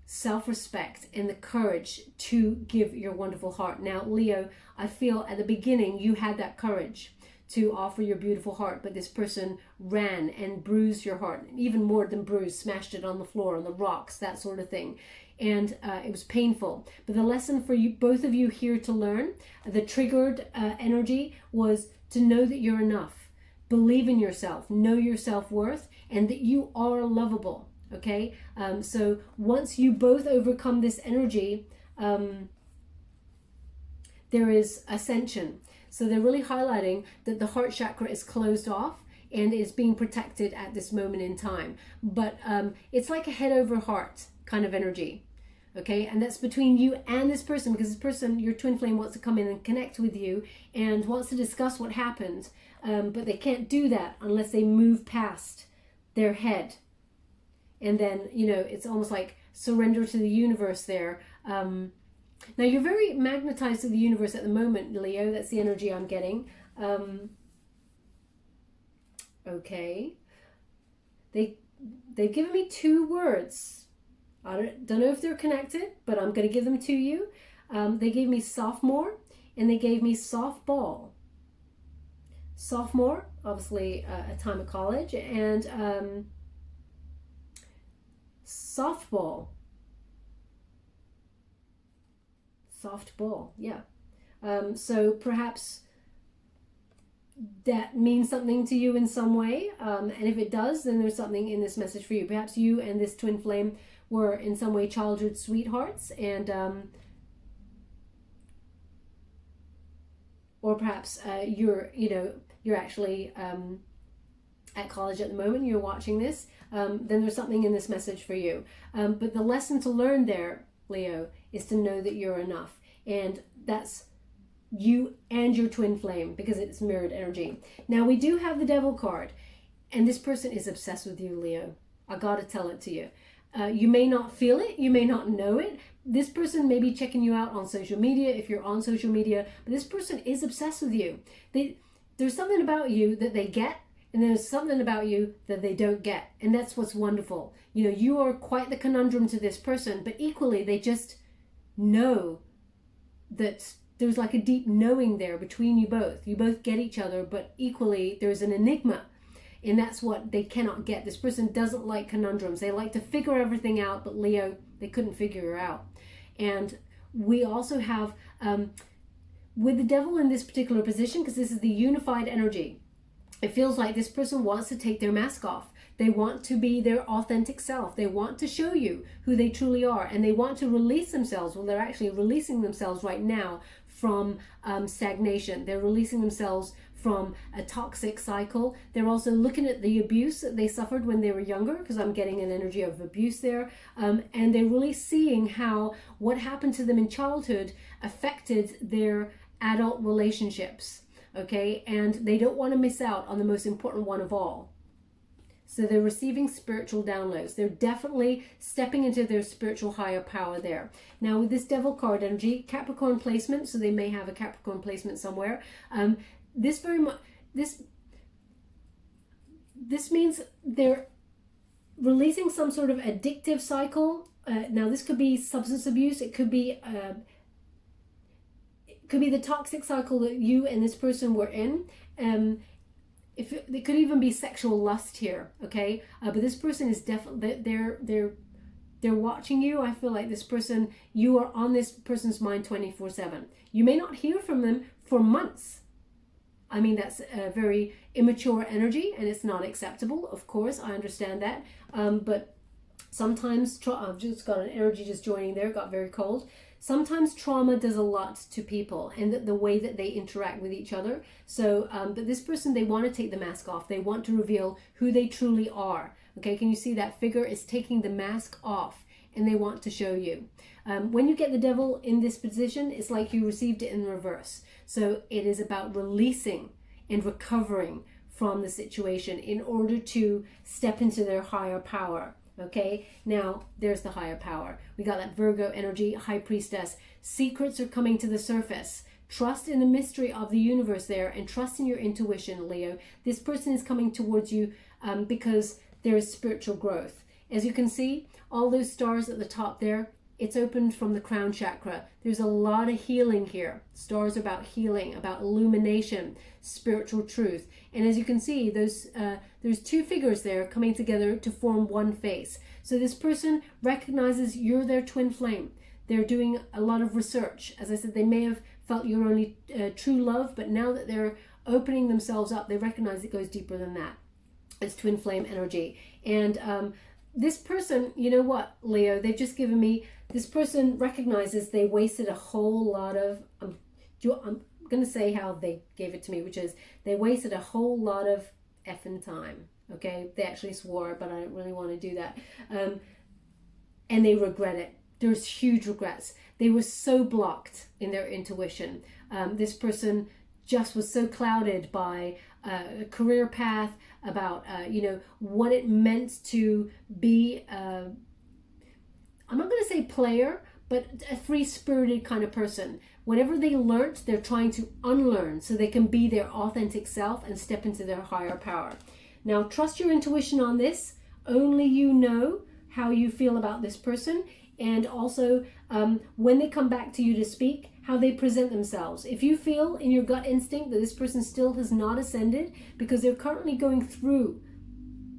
Speaker 1: self-respect, and the courage to give your wonderful heart. Now, Leo, I feel at the beginning you had that courage to offer your beautiful heart, but this person ran and bruised your heart, even more than bruised, smashed it on the floor, on the rocks, that sort of thing. And it was painful. But the lesson for you, both of you here to learn, the triggered energy was to know that you're enough. Believe in yourself, know your self-worth, and that you are lovable. Okay, so once you both overcome this energy, there is ascension. So they're really highlighting that the heart chakra is closed off and is being protected at this moment in time. But it's like a head over heart kind of energy. Okay, and that's between you and this person, because this person, your twin flame, wants to come in and connect with you and wants to discuss what happened. But they can't do that unless they move past their head. And then, it's almost like surrender to the universe there. Now, you're very magnetized to the universe at the moment, Leo. That's the energy I'm getting. Okay. They've given me two words. I don't know if they're connected, but I'm going to give them to you. They gave me sophomore and they gave me softball. Sophomore, obviously a time of college, and softball, yeah. So perhaps that means something to you in some way. And if it does, then there's something in this message for you. Perhaps you and this twin flame were in some way childhood sweethearts, and or perhaps you're actually at college at the moment, you're watching this, then there's something in this message for you. But the lesson to learn there, Leo, is to know that you're enough. And that's you and your twin flame, because it's mirrored energy. Now we do have the Devil card, and this person is obsessed with you, Leo. I gotta tell it to you. You may not feel it, you may not know it. This person may be checking you out on social media, if you're on social media, but this person is obsessed with you. There's something about you that they get, and there's something about you that they don't get. And that's what's wonderful. You are quite the conundrum to this person, but equally they just know that there's like a deep knowing there between you both. You both get each other, but equally there's an enigma. And that's what they cannot get. This person doesn't like conundrums. They like to figure everything out, but Leo, they couldn't figure it out. And we also have, with the Devil in this particular position, because this is the unified energy, it feels like this person wants to take their mask off. They want to be their authentic self. They want to show you who they truly are, and they want to release themselves. Well, they're actually releasing themselves right now from stagnation. They're releasing themselves from a toxic cycle. They're also looking at the abuse that they suffered when they were younger, because I'm getting an energy of abuse there. And they're really seeing how what happened to them in childhood affected their adult relationships. Okay, and they don't want to miss out on the most important one of all. So they're receiving spiritual downloads. They're definitely stepping into their spiritual higher power there. Now with this Devil card energy, Capricorn placement, so they may have a Capricorn placement somewhere. This means they're releasing some sort of addictive cycle. Now this could be substance abuse. It could be the toxic cycle that you and this person were in. It could even be sexual lust here, okay? But this person is definitely, they're watching you. I feel like this person, you are on this person's mind 24/7. You may not hear from them for months. I mean, that's a very immature energy, and it's not acceptable. Of course, I understand that. But sometimes, I've just got an energy just joining there, got very cold. Sometimes trauma does a lot to people, and the way that they interact with each other. So, but this person, they want to take the mask off. They want to reveal who they truly are. Okay, can you see that figure is taking the mask off, and they want to show you. When you get the Devil in this position, it's like you received it in reverse. So it is about releasing and recovering from the situation in order to step into their higher power. Okay, now there's the higher power. We got that Virgo energy, High Priestess. Secrets are coming to the surface. Trust in the mystery of the universe there, and trust in your intuition, Leo. This person is coming towards you because there is spiritual growth. As you can see, all those stars at the top there, it's opened from the crown chakra. There's a lot of healing here. Stars are about healing, about illumination, spiritual truth. And as you can see, there's two figures there coming together to form one face. So this person recognizes you're their twin flame. They're doing a lot of research. As I said, they may have felt your only true love, but now that they're opening themselves up, they recognize it goes deeper than that. It's twin flame energy. And this person, you know what, Leo, they've just given me, this person recognizes they wasted a whole lot of, I'm going to say how they gave it to me, which is they wasted a whole lot of effing time. Okay, they actually swore, but I don't really want to do that. And they regret it. There's huge regrets. They were so blocked in their intuition. This person just was so clouded by a career path, about what it meant to be I'm not going to say player, but a free-spirited kind of person. Whatever they learnt, they're trying to unlearn so they can be their authentic self and step into their higher power. Now, trust your intuition on this. Only you know how you feel about this person, and also when they come back to you to speak, how they present themselves. If you feel in your gut instinct that this person still has not ascended because they're currently going through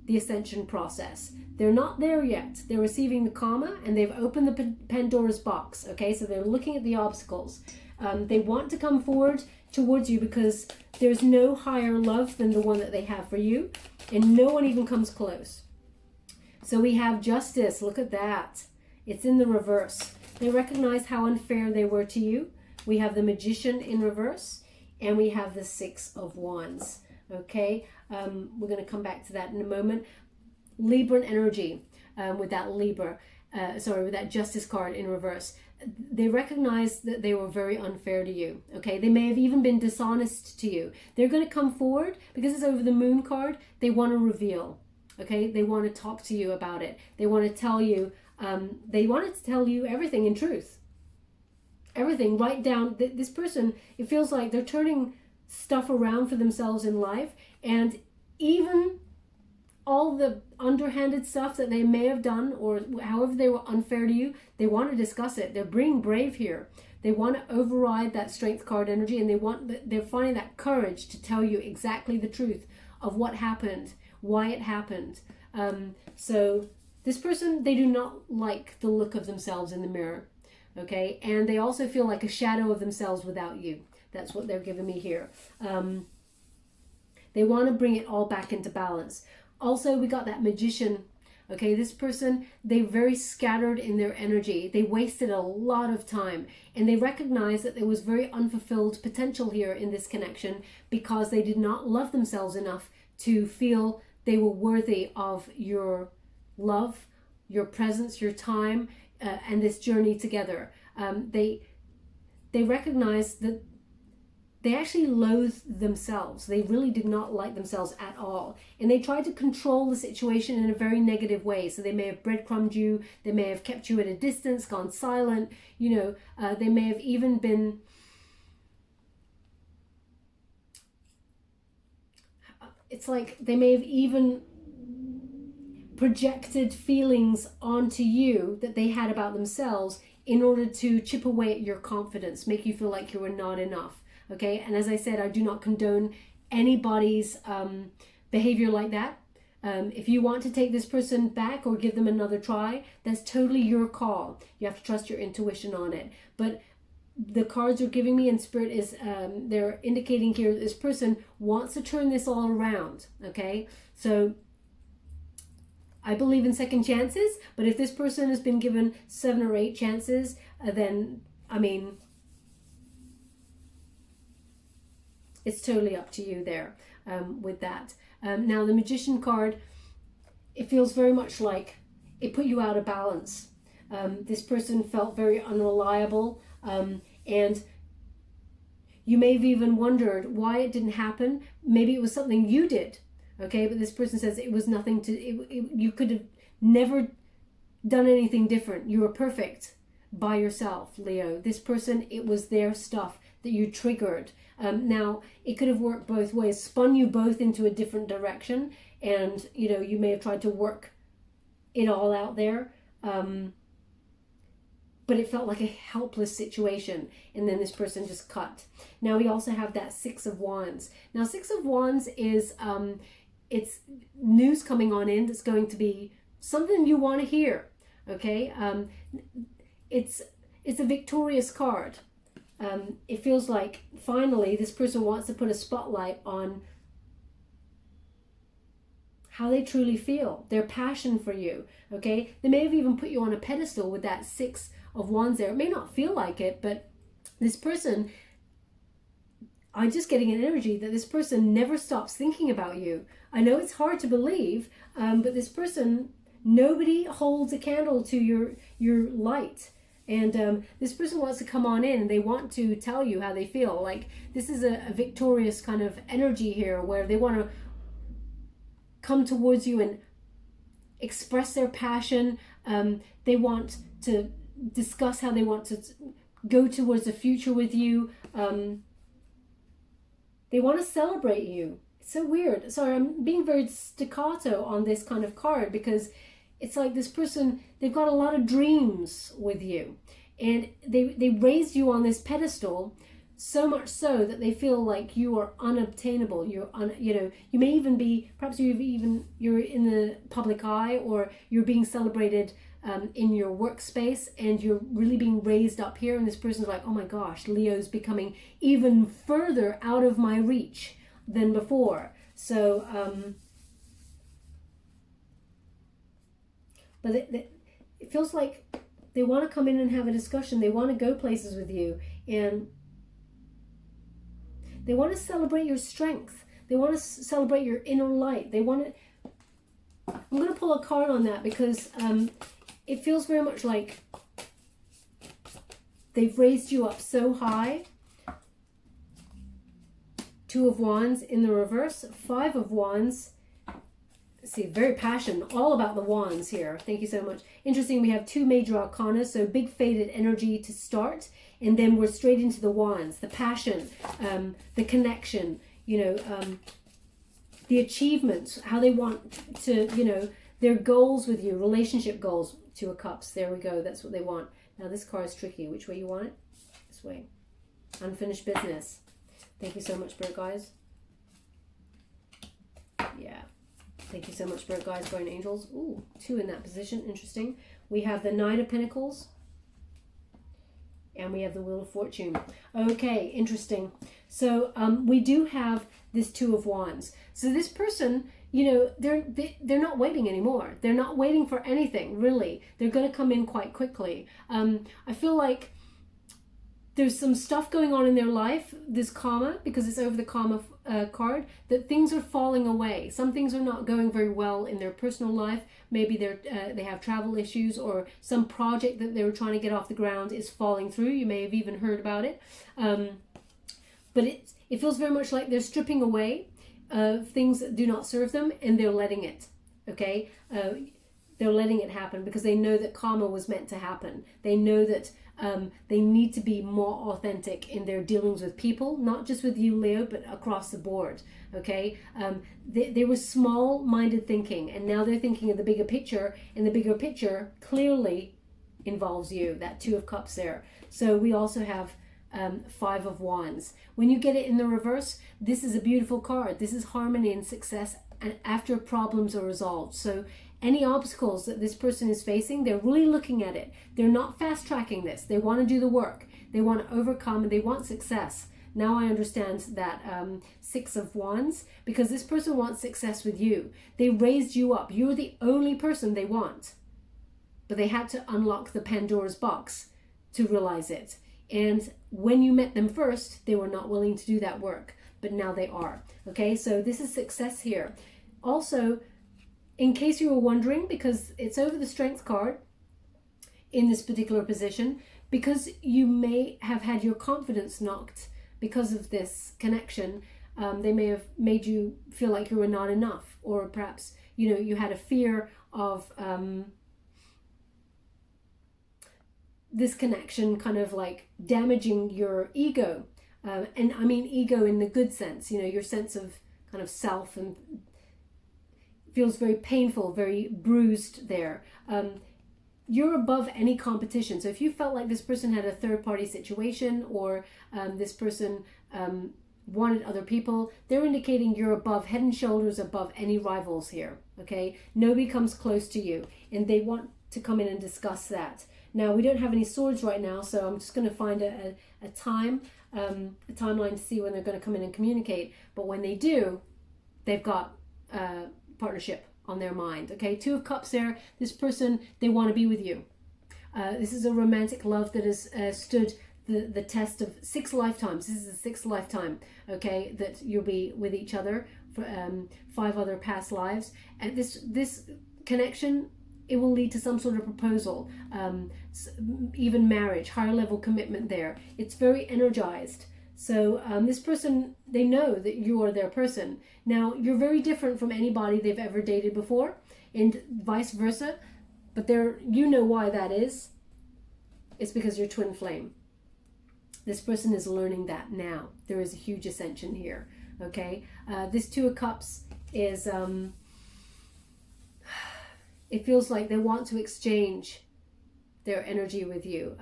Speaker 1: the ascension process, they're not there yet. They're receiving the karma, and they've opened the Pandora's box. Okay, so they're looking at the obstacles. They want to come forward towards you because there's no higher love than the one that they have for you, and no one even comes close. So we have Justice. Look at that. It's in the reverse. They recognize how unfair they were to you. We have the Magician in reverse, and we have the Six of Wands. Okay, we're going to come back to that in a moment. Libran energy, with that with that Justice card in reverse. They recognize that they were very unfair to you. Okay, they may have even been dishonest to you. They're going to come forward because it's over the Moon card. They want to reveal. Okay, they want to talk to you about it. They want to tell you. They wanted to tell you everything in truth. Everything, right down. This person, it feels like they're turning stuff around for themselves in life, and even all the underhanded stuff that they may have done, or however they were unfair to you, they want to discuss it. They're being brave here. They want to override that Strength card energy, and they're finding that courage to tell you exactly the truth of what happened, why it happened. So this person, they do not like the look of themselves in the mirror, okay? And they also feel like a shadow of themselves without you. That's what they're giving me here. They want to bring it all back into balance. Also, we got that Magician. Okay, this person, they're very scattered in their energy. They wasted a lot of time, and they recognize that there was very unfulfilled potential here in this connection because they did not love themselves enough to feel they were worthy of your love, your presence, your time, and this journey together. They recognize that they actually loathed themselves. They really did not like themselves at all. And they tried to control the situation in a very negative way. So they may have breadcrumbed you. They may have kept you at a distance, gone silent. You know, they may have even been... It's like they may have even projected feelings onto you that they had about themselves in order to chip away at your confidence, make you feel like you were not enough. Okay, and as I said, I do not condone anybody's behavior like that. If you want to take this person back or give them another try, that's totally your call. You have to trust your intuition on it. But the cards are giving me, and Spirit is, they're indicating here that this person wants to turn this all around. Okay, so I believe in second chances, but if this person has been given 7 or 8 chances, then, I mean, it's totally up to you there with that. Now, the Magician card, it feels very much like it put you out of balance. This person felt very unreliable, and you may have even wondered why it didn't happen. Maybe it was something you did, okay? But this person says it was nothing to... you could have never done anything different. You were perfect by yourself, Leo. This person, it was their stuff that you triggered. Now, it could have worked both ways, spun you both into a different direction, and, you know, you may have tried to work it all out there, but it felt like a helpless situation, and then this person just cut. Now, we also have that Six of Wands. Now, Six of Wands is, it's news coming on in that's going to be something you want to hear, okay? It's a victorious card. It feels like finally this person wants to put a spotlight on how they truly feel, their passion for you, okay? They may have even put you on a pedestal with that Six of Wands there. It may not feel like it, but this person, I'm just getting an energy that this person never stops thinking about you. I know it's hard to believe, but this person, nobody holds a candle to your light. And this person wants to come on in, and they want to tell you how they feel. Like, this is a victorious kind of energy here where they want to come towards you and express their passion. They want to discuss how they want to go towards the future with you. They want to celebrate you. It's so weird. Sorry, I'm being very staccato on this kind of card because it's like this person, they've got a lot of dreams with you, and they raised you on this pedestal so much so that they feel like you are unobtainable. You may even be, perhaps you're in the public eye, or you're being celebrated in your workspace, and you're really being raised up here, and this person's like, oh my gosh, Leo's becoming even further out of my reach than before. So but it feels like they want to come in and have a discussion. They want to go places with you, and they want to celebrate your strength. They want to celebrate your inner light. They want to... I'm going to pull a card on that because it feels very much like they've raised you up so high. Two of Wands in the reverse. Five of Wands. See, very passionate, all about the wands here. Thank you so much. Interesting, we have two major arcana, so big faded energy to start, and then we're straight into the wands, the passion, the connection, you know, the achievements, how they want to, you know, their goals with you, relationship goals. Two of Cups, there we go, that's what they want. Now this card is tricky. Which way you want it? This way. Unfinished business. Thank you so much, Spirit guys. Yeah. Thank you so much, Spirit guides, guardian angels. Ooh, two in that position. Interesting. We have the Nine of Pentacles. And we have the Wheel of Fortune. Okay, interesting. So we do have this Two of Wands. So this person, you know, they're not waiting anymore. They're not waiting for anything, really. They're going to come in quite quickly. I feel like there's some stuff going on in their life, this karma, because it's over the karma card, that things are falling away. Some things are not going very well in their personal life. Maybe they have travel issues, or some project that they were trying to get off the ground is falling through. You may have even heard about it. But it feels very much like they're stripping away things that do not serve them, and they're letting it, okay? They're letting it happen because they know that karma was meant to happen. They know that they need to be more authentic in their dealings with people, not just with you, Leo, but across the board, okay? They were small-minded thinking, and now they're thinking of the bigger picture, and the bigger picture clearly involves you, that Two of Cups there. So we also have Five of Wands. When you get it in the reverse, this is a beautiful card. This is harmony and success, and after problems are resolved. So any obstacles that this person is facing, they're really looking at it. They're not fast tracking this. They want to do the work. They want to overcome, and they want success. Now I understand that Six of Wands, because this person wants success with you. They raised you up. You're the only person they want. But they had to unlock the Pandora's box to realize it. And when you met them first, they were not willing to do that work. But now they are. Okay, so this is success here. Also, in case you were wondering, because it's over the Strength card in this particular position, because you may have had your confidence knocked because of this connection, they may have made you feel like you were not enough, or perhaps, you know, you had a fear of this connection kind of like damaging your ego. And I mean ego in the good sense, you know, your sense of kind of self, and feels very painful, very bruised there. You're above any competition. So if you felt like this person had a third-party situation, or this person wanted other people, they're indicating you're above, head and shoulders above any rivals here, okay? Nobody comes close to you, and they want to come in and discuss that. Now, we don't have any swords right now, so I'm just going to find a timeline to see when they're going to come in and communicate. But when they do, they've got partnership on their mind, okay? Two of Cups there. This person, they want to be with you. This is a romantic love that has stood the test of 6 lifetimes. This is the 6th lifetime, okay, that you'll be with each other for 5 other past lives. And this connection, it will lead to some sort of proposal, even marriage, higher level commitment there. It's very energized. So this person, they know that you are their person. Now, you're very different from anybody they've ever dated before, and vice versa. But you know why that is. It's because you're twin flame. This person is learning that now. There is a huge ascension here, okay? This Two of Cups is... it feels like they want to exchange their energy with you.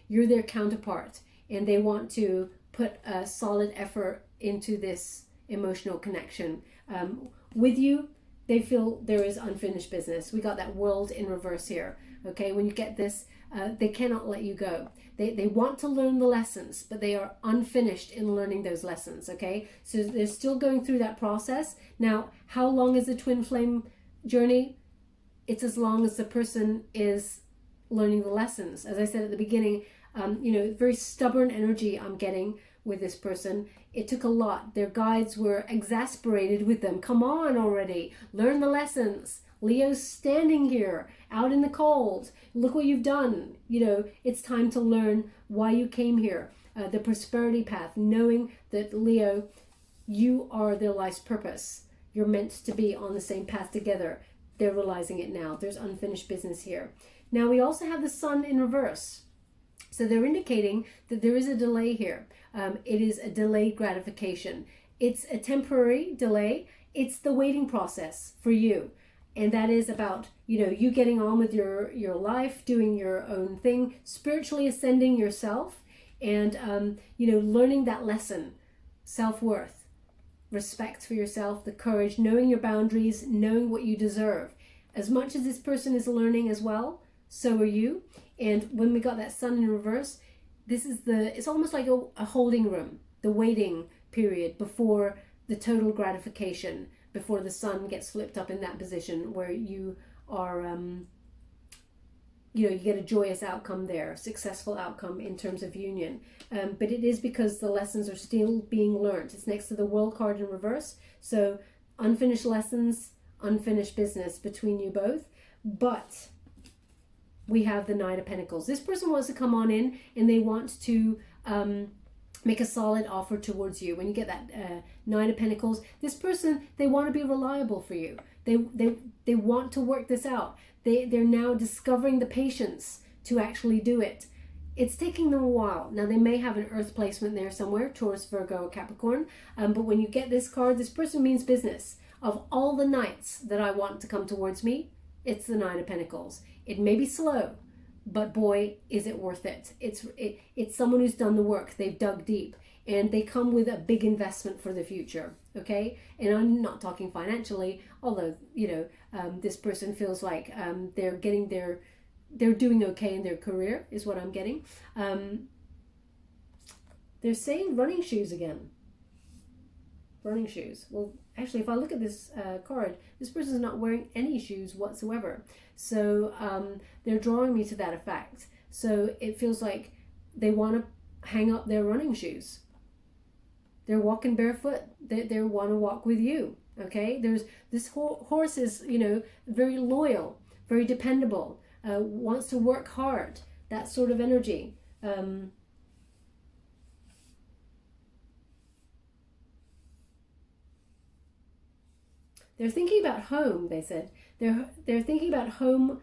Speaker 1: You're their counterpart, and they want to put a solid effort into this emotional connection with you. they feel there is unfinished business. We got that world in reverse here. Okay, when you get this, they cannot let you go. They want to learn the lessons, but they are unfinished in learning those lessons. Okay, so they're still going through that process. Now, how long is the twin flame journey? It's as long as the person is learning the lessons. As I said at the beginning, you know, very stubborn energy I'm getting with this person. It took a lot. Their guides were exasperated with them. Come on already, learn the lessons. Leo's standing here out in the cold. Look what you've done. You know, it's time to learn why you came here. The prosperity path, knowing that Leo, you are their life's purpose. You're meant to be on the same path together. They're realizing it now. There's unfinished business here. Now we also have the sun in reverse. So they're indicating that there is a delay here. It is a delayed gratification. It's a temporary delay. It's the waiting process for you. And that is about, you know, you getting on with your life, doing your own thing, spiritually ascending yourself, and, you know, learning that lesson, self-worth, respect for yourself, the courage, knowing your boundaries, knowing what you deserve. As much as this person is learning as well, so are you. And when we got that sun in reverse, this is it's almost like a holding room, the waiting period before the total gratification, before the sun gets flipped up in that position where you are, you know, you get a joyous outcome there, successful outcome in terms of union. But it is because the lessons are still being learned. It's next to the world card in reverse. So unfinished lessons, unfinished business between you both. But we have the Knight of Pentacles. This person wants to come on in and they want to make a solid offer towards you. When you get that Knight of Pentacles, this person, they want to be reliable for you. They want to work this out. They're now discovering the patience to actually do it. It's taking them a while. Now they may have an earth placement there somewhere, Taurus, Virgo, or Capricorn. But when you get this card, this person means business. Of all the knights that I want to come towards me, it's the Knight of Pentacles. It may be slow, but boy, is it worth it. It's someone who's done the work. They've dug deep, and they come with a big investment for the future. Okay, and I'm not talking financially, although, you know, this person feels like they're doing okay in their career, is what I'm getting. They're saying running shoes again. Running shoes. Well, actually, if I look at this card, this person's not wearing any shoes whatsoever. So they're drawing me to that effect. So it feels like they want to hang up their running shoes. They're walking barefoot. They want to walk with you. Okay? There's this horse is, you know, very loyal, very dependable, wants to work hard. That sort of energy. They're thinking about home, they said. They're thinking about home.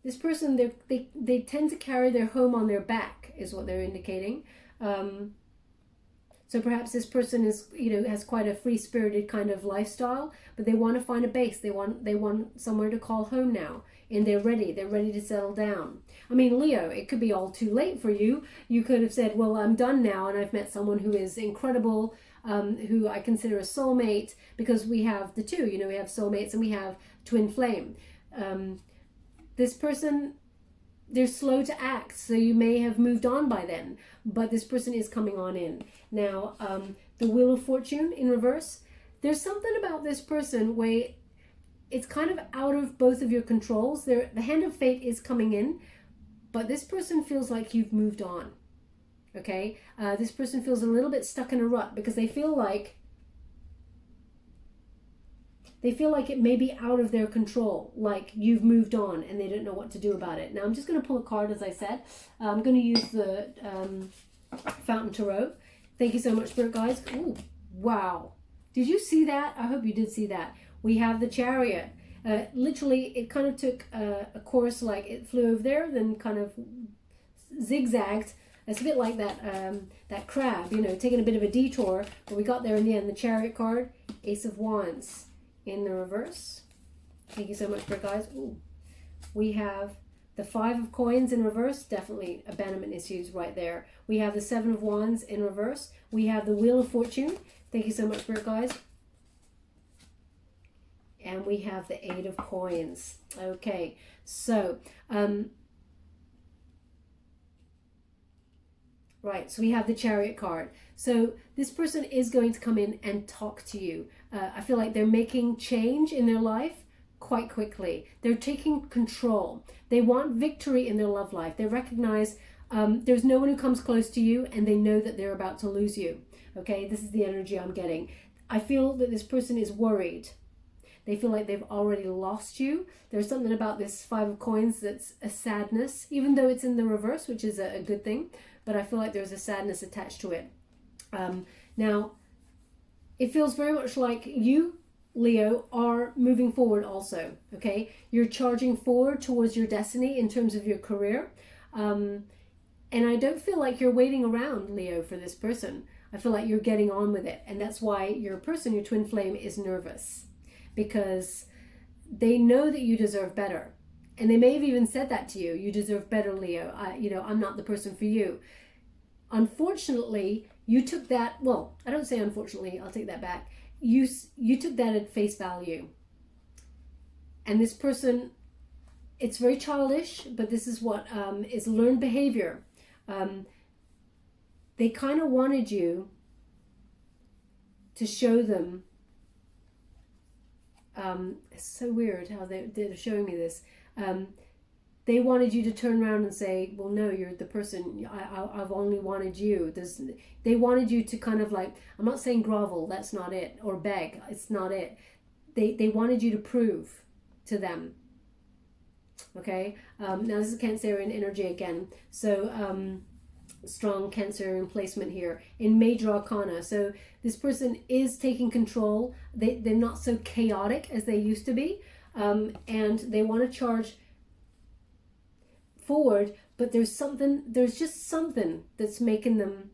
Speaker 1: This person, they tend to carry their home on their back, is what they're indicating. So perhaps this person is, you know, has quite a free-spirited kind of lifestyle, but they want to find a base. They want somewhere to call home now, and they're ready to settle down. I mean, Leo, it could be all too late for you. You could have said, well, I'm done now, and I've met someone who is incredible, who I consider a soulmate, because we have the two, you know, we have soulmates and we have twin flame. This person, they're slow to act, so you may have moved on by then, but this person is coming on in. Now, the Wheel of Fortune in reverse, there's something about this person where it's kind of out of both of your controls. The Hand of Fate is coming in, but this person feels like you've moved on. Okay, this person feels a little bit stuck in a rut because they feel like it may be out of their control, like you've moved on and they don't know what to do about it. Now I'm just going to pull a card, as I said. I'm going to use the Fountain Tarot. Thank you so much, Spirit Guides. Ooh, wow. Did you see that? I hope you did see that. We have the Chariot. Literally, it kind of took a course, like it flew over there, then kind of zigzagged. It's a bit like that crab, you know, taking a bit of a detour, but we got there in the end. The Chariot card, Ace of Wands in the reverse. Thank you so much, for guys. Ooh. We have the Five of Coins in reverse, definitely abandonment issues right there. We have the Seven of Wands in reverse. We have the Wheel of Fortune. Thank you so much, Spirit Guides. and we have the Eight of Coins. Okay, so right, so we have the Chariot card. So this person is going to come in and talk to you. I feel like they're making change in their life quite quickly. They're taking control. They want victory in their love life. They recognize there's no one who comes close to you, and they know that they're about to lose you. Okay, this is the energy I'm getting. I feel that this person is worried. They feel like they've already lost you. There's something about this Five of Coins that's a sadness, even though it's in the reverse, which is a good thing. But I feel like there's a sadness attached to it. Now, it feels very much like you, Leo, are moving forward also, okay? You're charging forward towards your destiny in terms of your career. And I don't feel like you're waiting around, Leo, for this person. I feel like you're getting on with it. And that's why your person, your twin flame, is nervous. Because they know that you deserve better. And they may have even said that to you. You deserve better, Leo. I'm not the person for you. Unfortunately, you took that, well, I don't say unfortunately, I'll take that back. You took that at face value. And this person, it's very childish, but this is what is learned behavior. They kind of wanted you to show them. It's so weird how they're showing me this. They wanted you to turn around and say, well, no, you're the person, I've only wanted you. They wanted you to kind of like, I'm not saying grovel, that's not it, or beg, it's not it. They wanted you to prove to them. Okay, now this is Cancerian energy again. So strong Cancerian placement here in Major Arcana. So this person is taking control. They're not so chaotic as they used to be. And they want to charge forward, but there's just something that's making them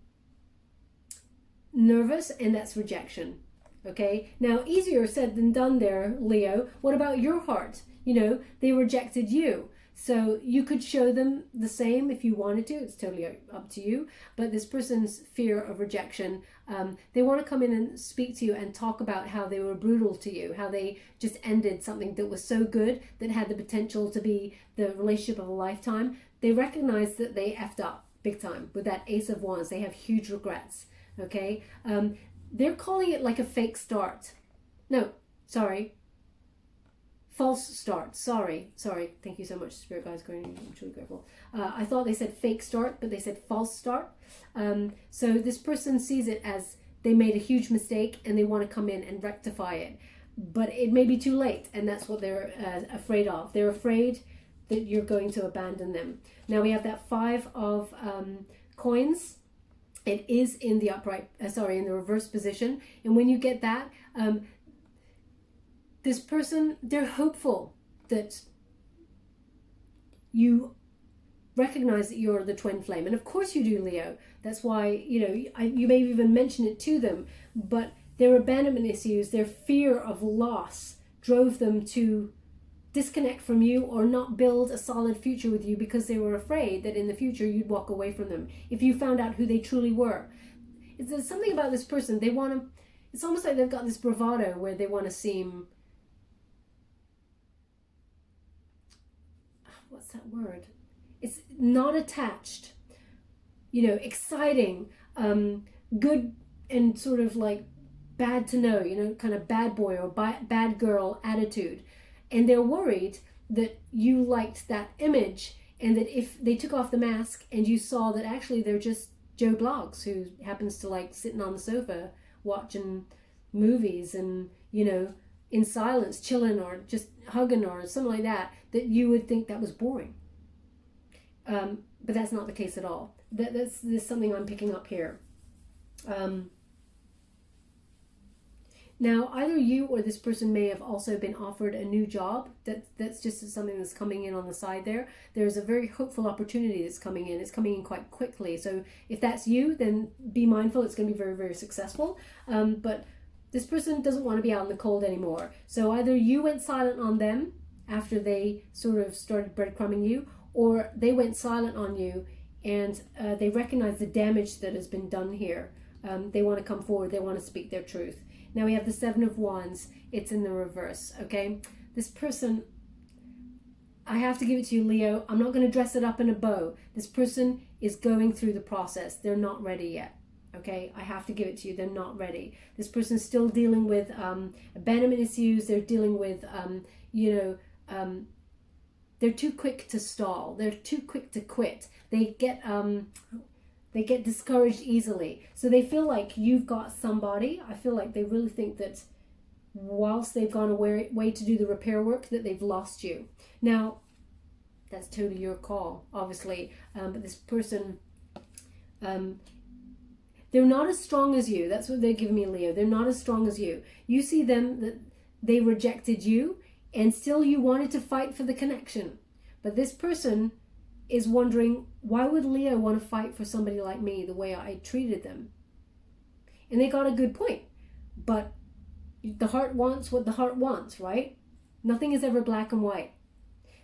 Speaker 1: nervous, and that's rejection. Okay, now easier said than done there, Leo. What about your heart? They rejected you. So you could show them the same if you wanted to. It's totally up to you. But this person's fear of rejection, they want to come in and speak to you and talk about how they were brutal to you, how they just ended something that was so good, that had the potential to be the relationship of a lifetime. They recognize that they effed up big time with that Ace of Wands. They have huge regrets. Okay, they're calling it like a fake start. No, sorry. False start. Sorry. Thank you so much, Spirit Guides. I'm truly grateful. I thought they said fake start, but they said false start. So this person sees it as they made a huge mistake and they want to come in and rectify it. But it may be too late, and that's what they're afraid of. They're afraid that you're going to abandon them. Now we have that Five of Coins. It is in the in the reverse position. And when you get that, this person, they're hopeful that you recognize that you're the twin flame. And of course you do, Leo. That's why, you may even mention it to them. But their abandonment issues, their fear of loss drove them to disconnect from you or not build a solid future with you, because they were afraid that in the future you'd walk away from them if you found out who they truly were. There's something about this person. It's almost like they've got this bravado where they want to seem... What's that word? It's not attached, exciting, good, and sort of like bad to know, kind of bad boy or bad girl attitude. And they're worried that you liked that image, and that if they took off the mask and you saw that actually they're just Joe Bloggs who happens to like sitting on the sofa watching movies and, in silence, chilling or just hugging or something like that, that you would think that was boring. But that's not the case at all. There's something I'm picking up here. Now, either you or this person may have also been offered a new job. That's just something that's coming in on the side there. There's a very hopeful opportunity that's coming in. It's coming in quite quickly. So if that's you, then be mindful. It's going to be very, very successful. But this person doesn't want to be out in the cold anymore. So either you went silent on them after they sort of started breadcrumbing you, or they went silent on you and they recognize the damage that has been done here. They want to come forward. They want to speak their truth. Now we have the Seven of Wands. It's in the reverse, okay? This person, I have to give it to you, Leo. I'm not going to dress it up in a bow. This person is going through the process. They're not ready yet, okay? I have to give it to you. They're not ready. This person's still dealing with abandonment issues. They're dealing with, they're too quick to stall. They're too quick to quit. They get discouraged easily. So they feel like you've got somebody. I feel like they really think that whilst they've gone away to do the repair work, that they've lost you. Now, that's totally your call, obviously. But this person, they're not as strong as you. That's what they're giving me, Leo. They're not as strong as you. You see them, that they rejected you, and still you wanted to fight for the connection. But this person is wondering, why would Leo want to fight for somebody like me the way I treated them? And they got a good point. But the heart wants what the heart wants, right? Nothing is ever black and white.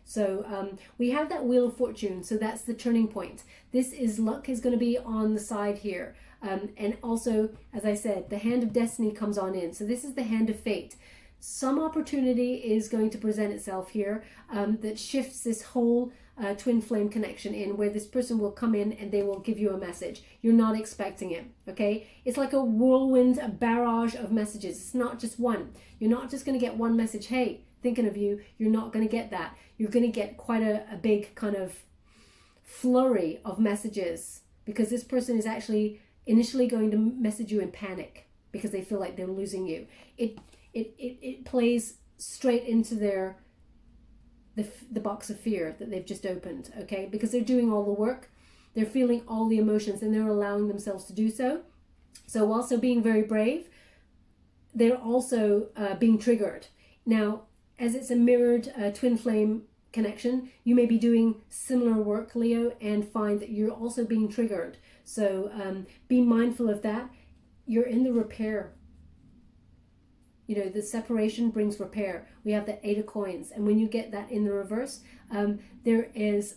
Speaker 1: So we have that Wheel of Fortune. So that's the turning point. This is luck is going to be on the side here. And also, as I said, the Hand of Destiny comes on in. So this is the Hand of Fate. Some opportunity is going to present itself here that shifts this whole twin flame connection in, where this person will come in and they will give you a message. You're not expecting it, okay? It's like a whirlwind, a barrage of messages. It's not just one. You're not just going to get one message, hey, thinking of you. You're not going to get that. You're going to get quite a big kind of flurry of messages, because this person is actually initially going to message you in panic because they feel like they're losing you. It plays straight into the box of fear that they've just opened, okay? Because they're doing all the work, they're feeling all the emotions, and they're allowing themselves to do so. So whilst they're being very brave, they're also being triggered. Now, as it's a mirrored twin flame connection, you may be doing similar work, Leo, and find that you're also being triggered. So be mindful of that. You're in the repair. You know, the separation brings repair. We have the Eight of Coins. And when you get that in the reverse, there is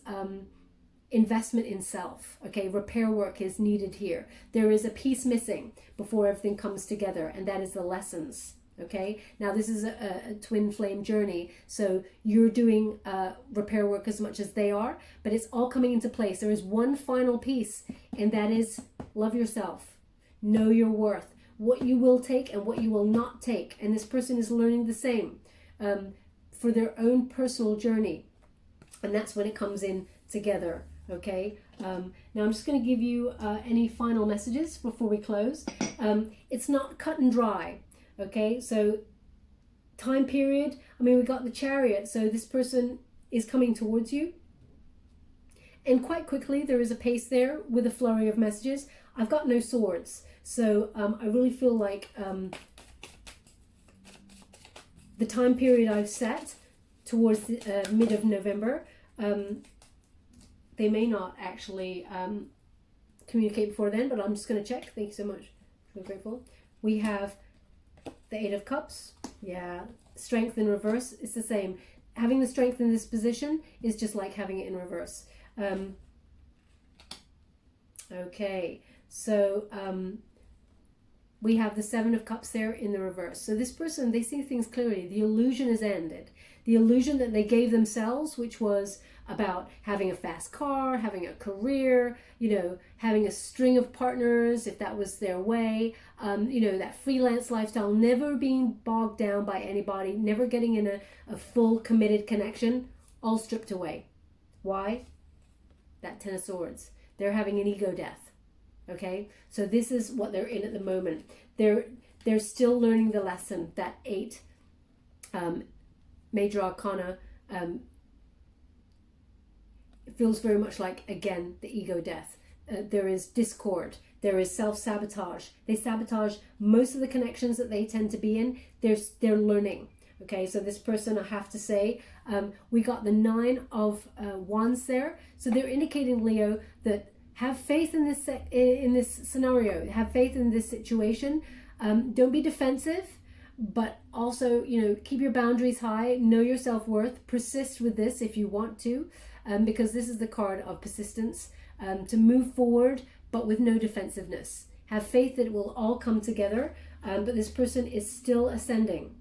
Speaker 1: investment in self. Okay, repair work is needed here. There is a piece missing before everything comes together, and that is the lessons. Okay, now this is a twin flame journey. So you're doing repair work as much as they are, but it's all coming into place. There is one final piece, and that is love yourself. Know your worth. What you will take and what you will not take. And this person is learning the same for their own personal journey. And that's when it comes in together, okay? Now I'm just going to give you any final messages before we close. It's not cut and dry, okay? So time period, I mean, we got the Chariot. So this person is coming towards you. And quite quickly, there is a pace there with a flurry of messages. I've got no swords. So I really feel like the time period I've set towards the mid of November, they may not actually communicate before then, but I'm just going to check. Thank you so much. I'm grateful. We have the Eight of Cups. Yeah, strength in reverse. It's the same. Having the strength in this position is just like having it in reverse. Okay, so we have the Seven of Cups there in the reverse. So this person, they see things clearly. The illusion is ended. The illusion that they gave themselves, which was about having a fast car, having a career, you know, having a string of partners, if that was their way, you know, that freelance lifestyle, never being bogged down by anybody, never getting in a full committed connection, all stripped away. Why? That Ten of Swords. They're having an ego death. Okay, so this is what they're in at the moment. They're still learning the lesson. That 8 major arcana it feels very much like, again, the ego death. There is discord. There is self-sabotage. They sabotage most of the connections that they tend to be in. They're learning. Okay, so this person, I have to say, we got the 9 of Wands there. So they're indicating, Leo, that have faith in this scenario. Have faith in this situation. Don't be defensive, but also, you know, keep your boundaries high. Know your self-worth. Persist with this if you want to, because this is the card of persistence, to move forward, but with no defensiveness. Have faith that it will all come together. but this person is still ascending.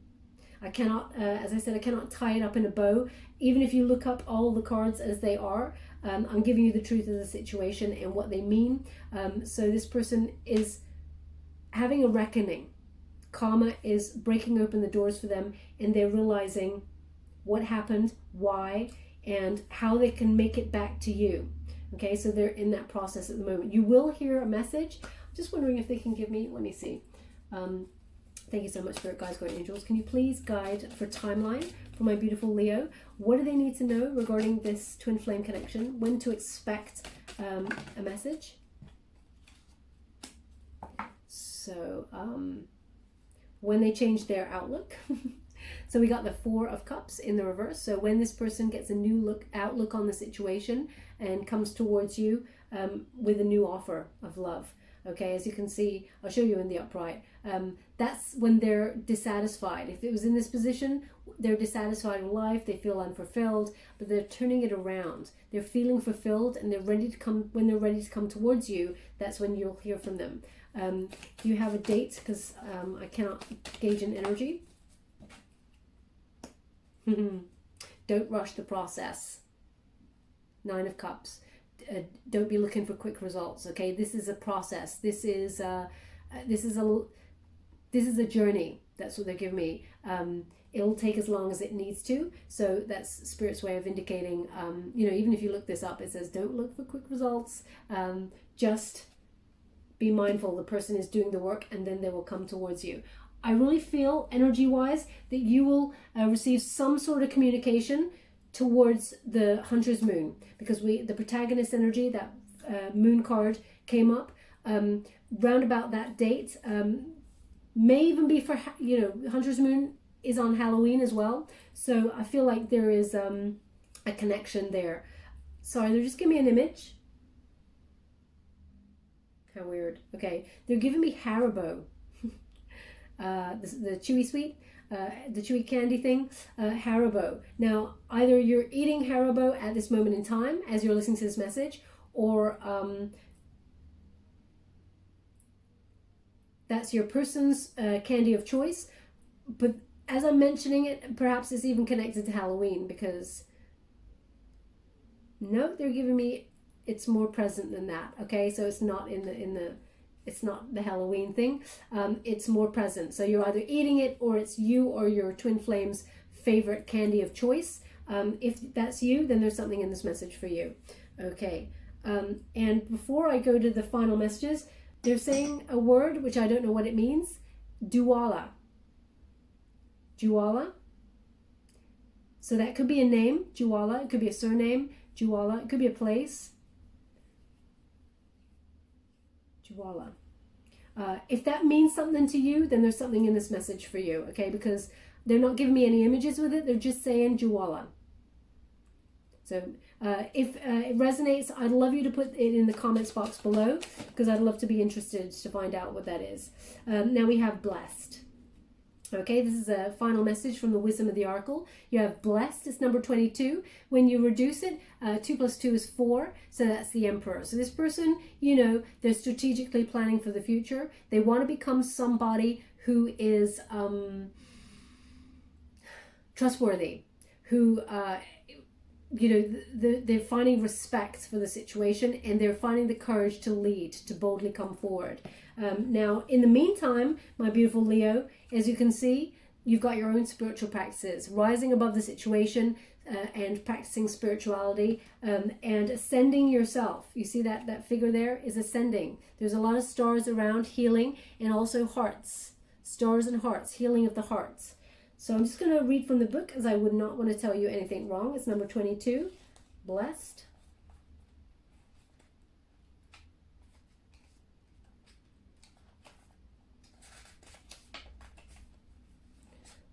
Speaker 1: I cannot, as I said, I cannot tie it up in a bow. Even if you look up all the cards as they are, I'm giving you the truth of the situation and what they mean. So this person is having a reckoning. Karma is breaking open the doors for them, and they're realizing what happened, why, and how they can make it back to you. Okay, so they're in that process at the moment. You will hear a message. I'm just wondering if they can give me, let me see. Thank you so much, Spirit Guides, Guardian Angels. Can you please guide for timeline for my beautiful Leo? What do they need to know regarding this twin flame connection? When to expect a message? So, when they change their outlook. So we got the Four of Cups in the reverse. So when this person gets a new outlook on the situation and comes towards you with a new offer of love. Okay, as you can see, I'll show you in the upright. That's when they're dissatisfied. If it was in this position, they're dissatisfied in life, they feel unfulfilled, but they're turning it around. They're feeling fulfilled, and they're ready to come. When they're ready to come towards you, that's when you'll hear from them. Do you have a date? Because I cannot gauge an energy. Don't rush the process. Nine of Cups. Don't be looking for quick results. Okay, this is a process. This is a journey. That's what they're giving me. It'll take as long as it needs to. So that's Spirit's way of indicating. You know, even if you look this up, it says don't look for quick results. Just be mindful the person is doing the work, and then they will come towards you. I really feel energy-wise that you will receive some sort of communication towards the Hunter's Moon, because the protagonist energy, that moon card came up round about that date. May even be for, you know, Hunter's Moon is on Halloween as well. So I feel like there is a connection there. Sorry, they're just giving me an image. How weird. Okay, they're giving me Haribo. The chewy sweet, the chewy candy thing, Haribo. Now, either you're eating Haribo at this moment in time as you're listening to this message, or that's your person's candy of choice. But as I'm mentioning it, perhaps it's even connected to Halloween, because no, they're giving me it's more present than that. Okay, so it's not it's not the Halloween thing. It's more present. So you're either eating it, or it's you or your twin flame's favorite candy of choice. If that's you, then there's something in this message for you. Okay. And before I go to the final messages, they're saying a word which I don't know what it means. Duala. Juala. So that could be a name, Juala. It could be a surname, Juala. It could be a place. Juala. If that means something to you, then there's something in this message for you, okay? Because they're not giving me any images with it. They're just saying Juala. So if it resonates, I'd love you to put it in the comments box below, because I'd love to be interested to find out what that is. Now we have blessed. Okay, this is a final message from the Wisdom of the Oracle. You have blessed, it's number 22. When you reduce it, 2 plus 2 is 4, so that's the Emperor. So this person, you know, they're strategically planning for the future. They want to become somebody who is trustworthy, who, you know, they're finding respect for the situation, and they're finding the courage to lead, to boldly come forward. Now, in the meantime, my beautiful Leo, as you can see, you've got your own spiritual practices, rising above the situation and practicing spirituality and ascending yourself. You see that figure there is ascending. There's a lot of stars around, healing, and also hearts, stars and hearts, healing of the hearts. So I'm just going to read from the book, as I would not want to tell you anything wrong. It's number 22, blessed.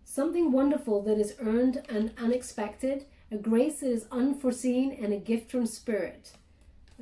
Speaker 1: Something wonderful that is earned and unexpected, a grace that is unforeseen, and a gift from Spirit.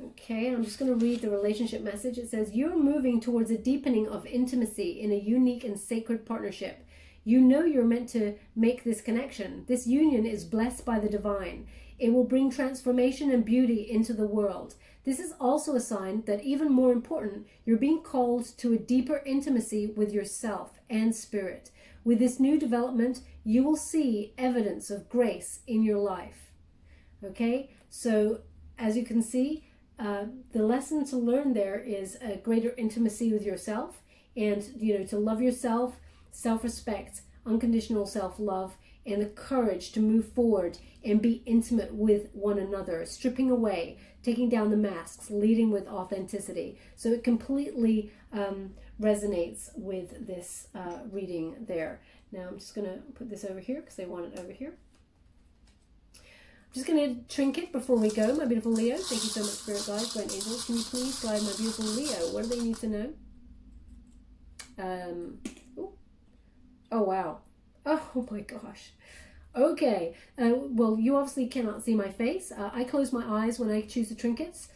Speaker 1: Okay, I'm just going to read the relationship message. It says, you're moving towards a deepening of intimacy in a unique and sacred partnership. You know you're meant to make this connection. This union is blessed by the divine. It will bring transformation and beauty into the world. This is also a sign that, even more important, you're being called to a deeper intimacy with yourself and spirit. With this new development, you will see evidence of grace in your life. Okay, so as you can see, the lesson to learn there is a greater intimacy with yourself, and to love yourself, self-respect, unconditional self-love, and the courage to move forward and be intimate with one another, stripping away, taking down the masks, leading with authenticity. So it completely resonates with this reading there. Now I'm just going to put this over here because I want it over here. I'm just going to trinket before we go, my beautiful Leo. Thank you so much, Spirit Guides, Guardian Angels. Can you please guide my beautiful Leo? What do they need to know? Oh, wow. Oh my gosh. Okay. Well, you obviously cannot see my face. I close my eyes when I choose the trinkets.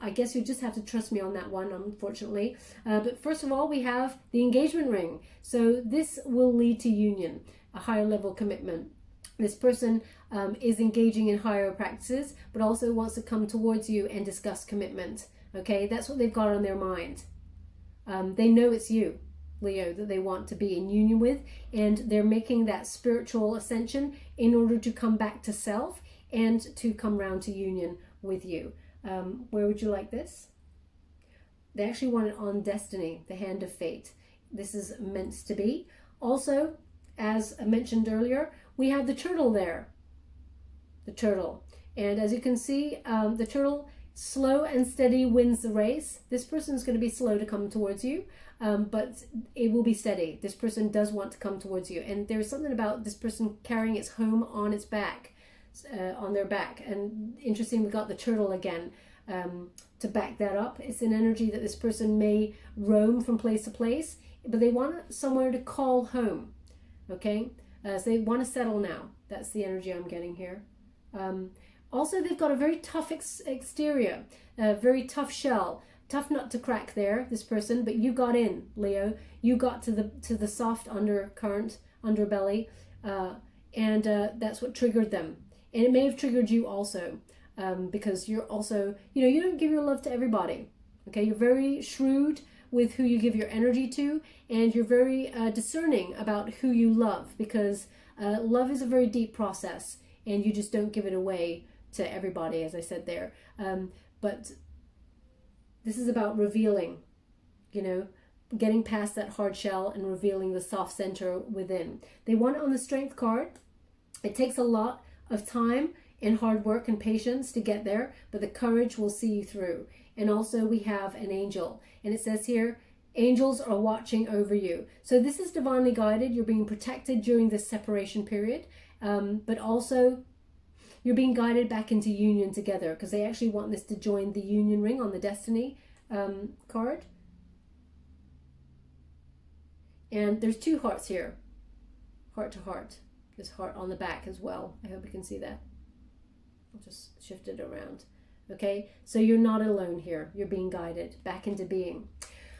Speaker 1: I guess you just have to trust me on that one, unfortunately. But first of all, we have the engagement ring. So this will lead to union, a higher level commitment. This person is engaging in higher practices, but also wants to come towards you and discuss commitment. Okay, that's what they've got on their mind. They know it's you, Leo, that they want to be in union with, and they're making that spiritual ascension in order to come back to self and to come round to union with you. Where would you like this? They actually want it on destiny, the hand of fate. This is meant to be. Also, as I mentioned earlier, we have the turtle there. The turtle. And as you can see, the turtle, slow and steady wins the race. This person is going to be slow to come towards you, but it will be steady. This person does want to come towards you. And there's something about this person carrying its home on its back, on their back. And interesting, we got the turtle again to back that up. It's an energy that this person may roam from place to place, but they want somewhere to call home. Okay? So they want to settle now. That's the energy I'm getting here. Also, they've got a very tough exterior, a very tough shell, tough nut to crack there, this person, but you got in, Leo. You got to the soft undercurrent, underbelly, and that's what triggered them. And it may have triggered you also, because you're also, you don't give your love to everybody. Okay, you're very shrewd with who you give your energy to, and you're very discerning about who you love, because love is a very deep process, and you just don't give it away to everybody, as I said there. But this is about revealing, getting past that hard shell and revealing the soft center within. They want it on the Strength card. It takes a lot of time and hard work and patience to get there, but the courage will see you through. And also we have an angel, and it says here, angels are watching over you. So this is divinely guided. You're being protected during this separation period, but also you're being guided back into union together, because they actually want this to join the union ring on the destiny card. And there's two hearts here, heart to heart. There's heart on the back as well. I hope you can see that. I'll just shift it around. Okay, so you're not alone here. You're being guided back into being.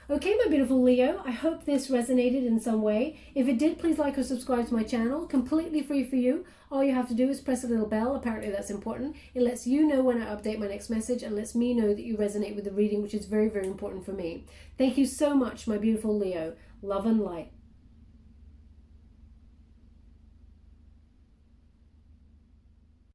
Speaker 1: Okay, my beautiful Leo, I hope this resonated in some way. If it did, please like or subscribe to my channel. Completely free for you. All you have to do is press a little bell. Apparently that's important. It lets you know when I update my next message, and lets me know that you resonate with the reading, which is very, very important for me. Thank you so much, my beautiful Leo. Love and light.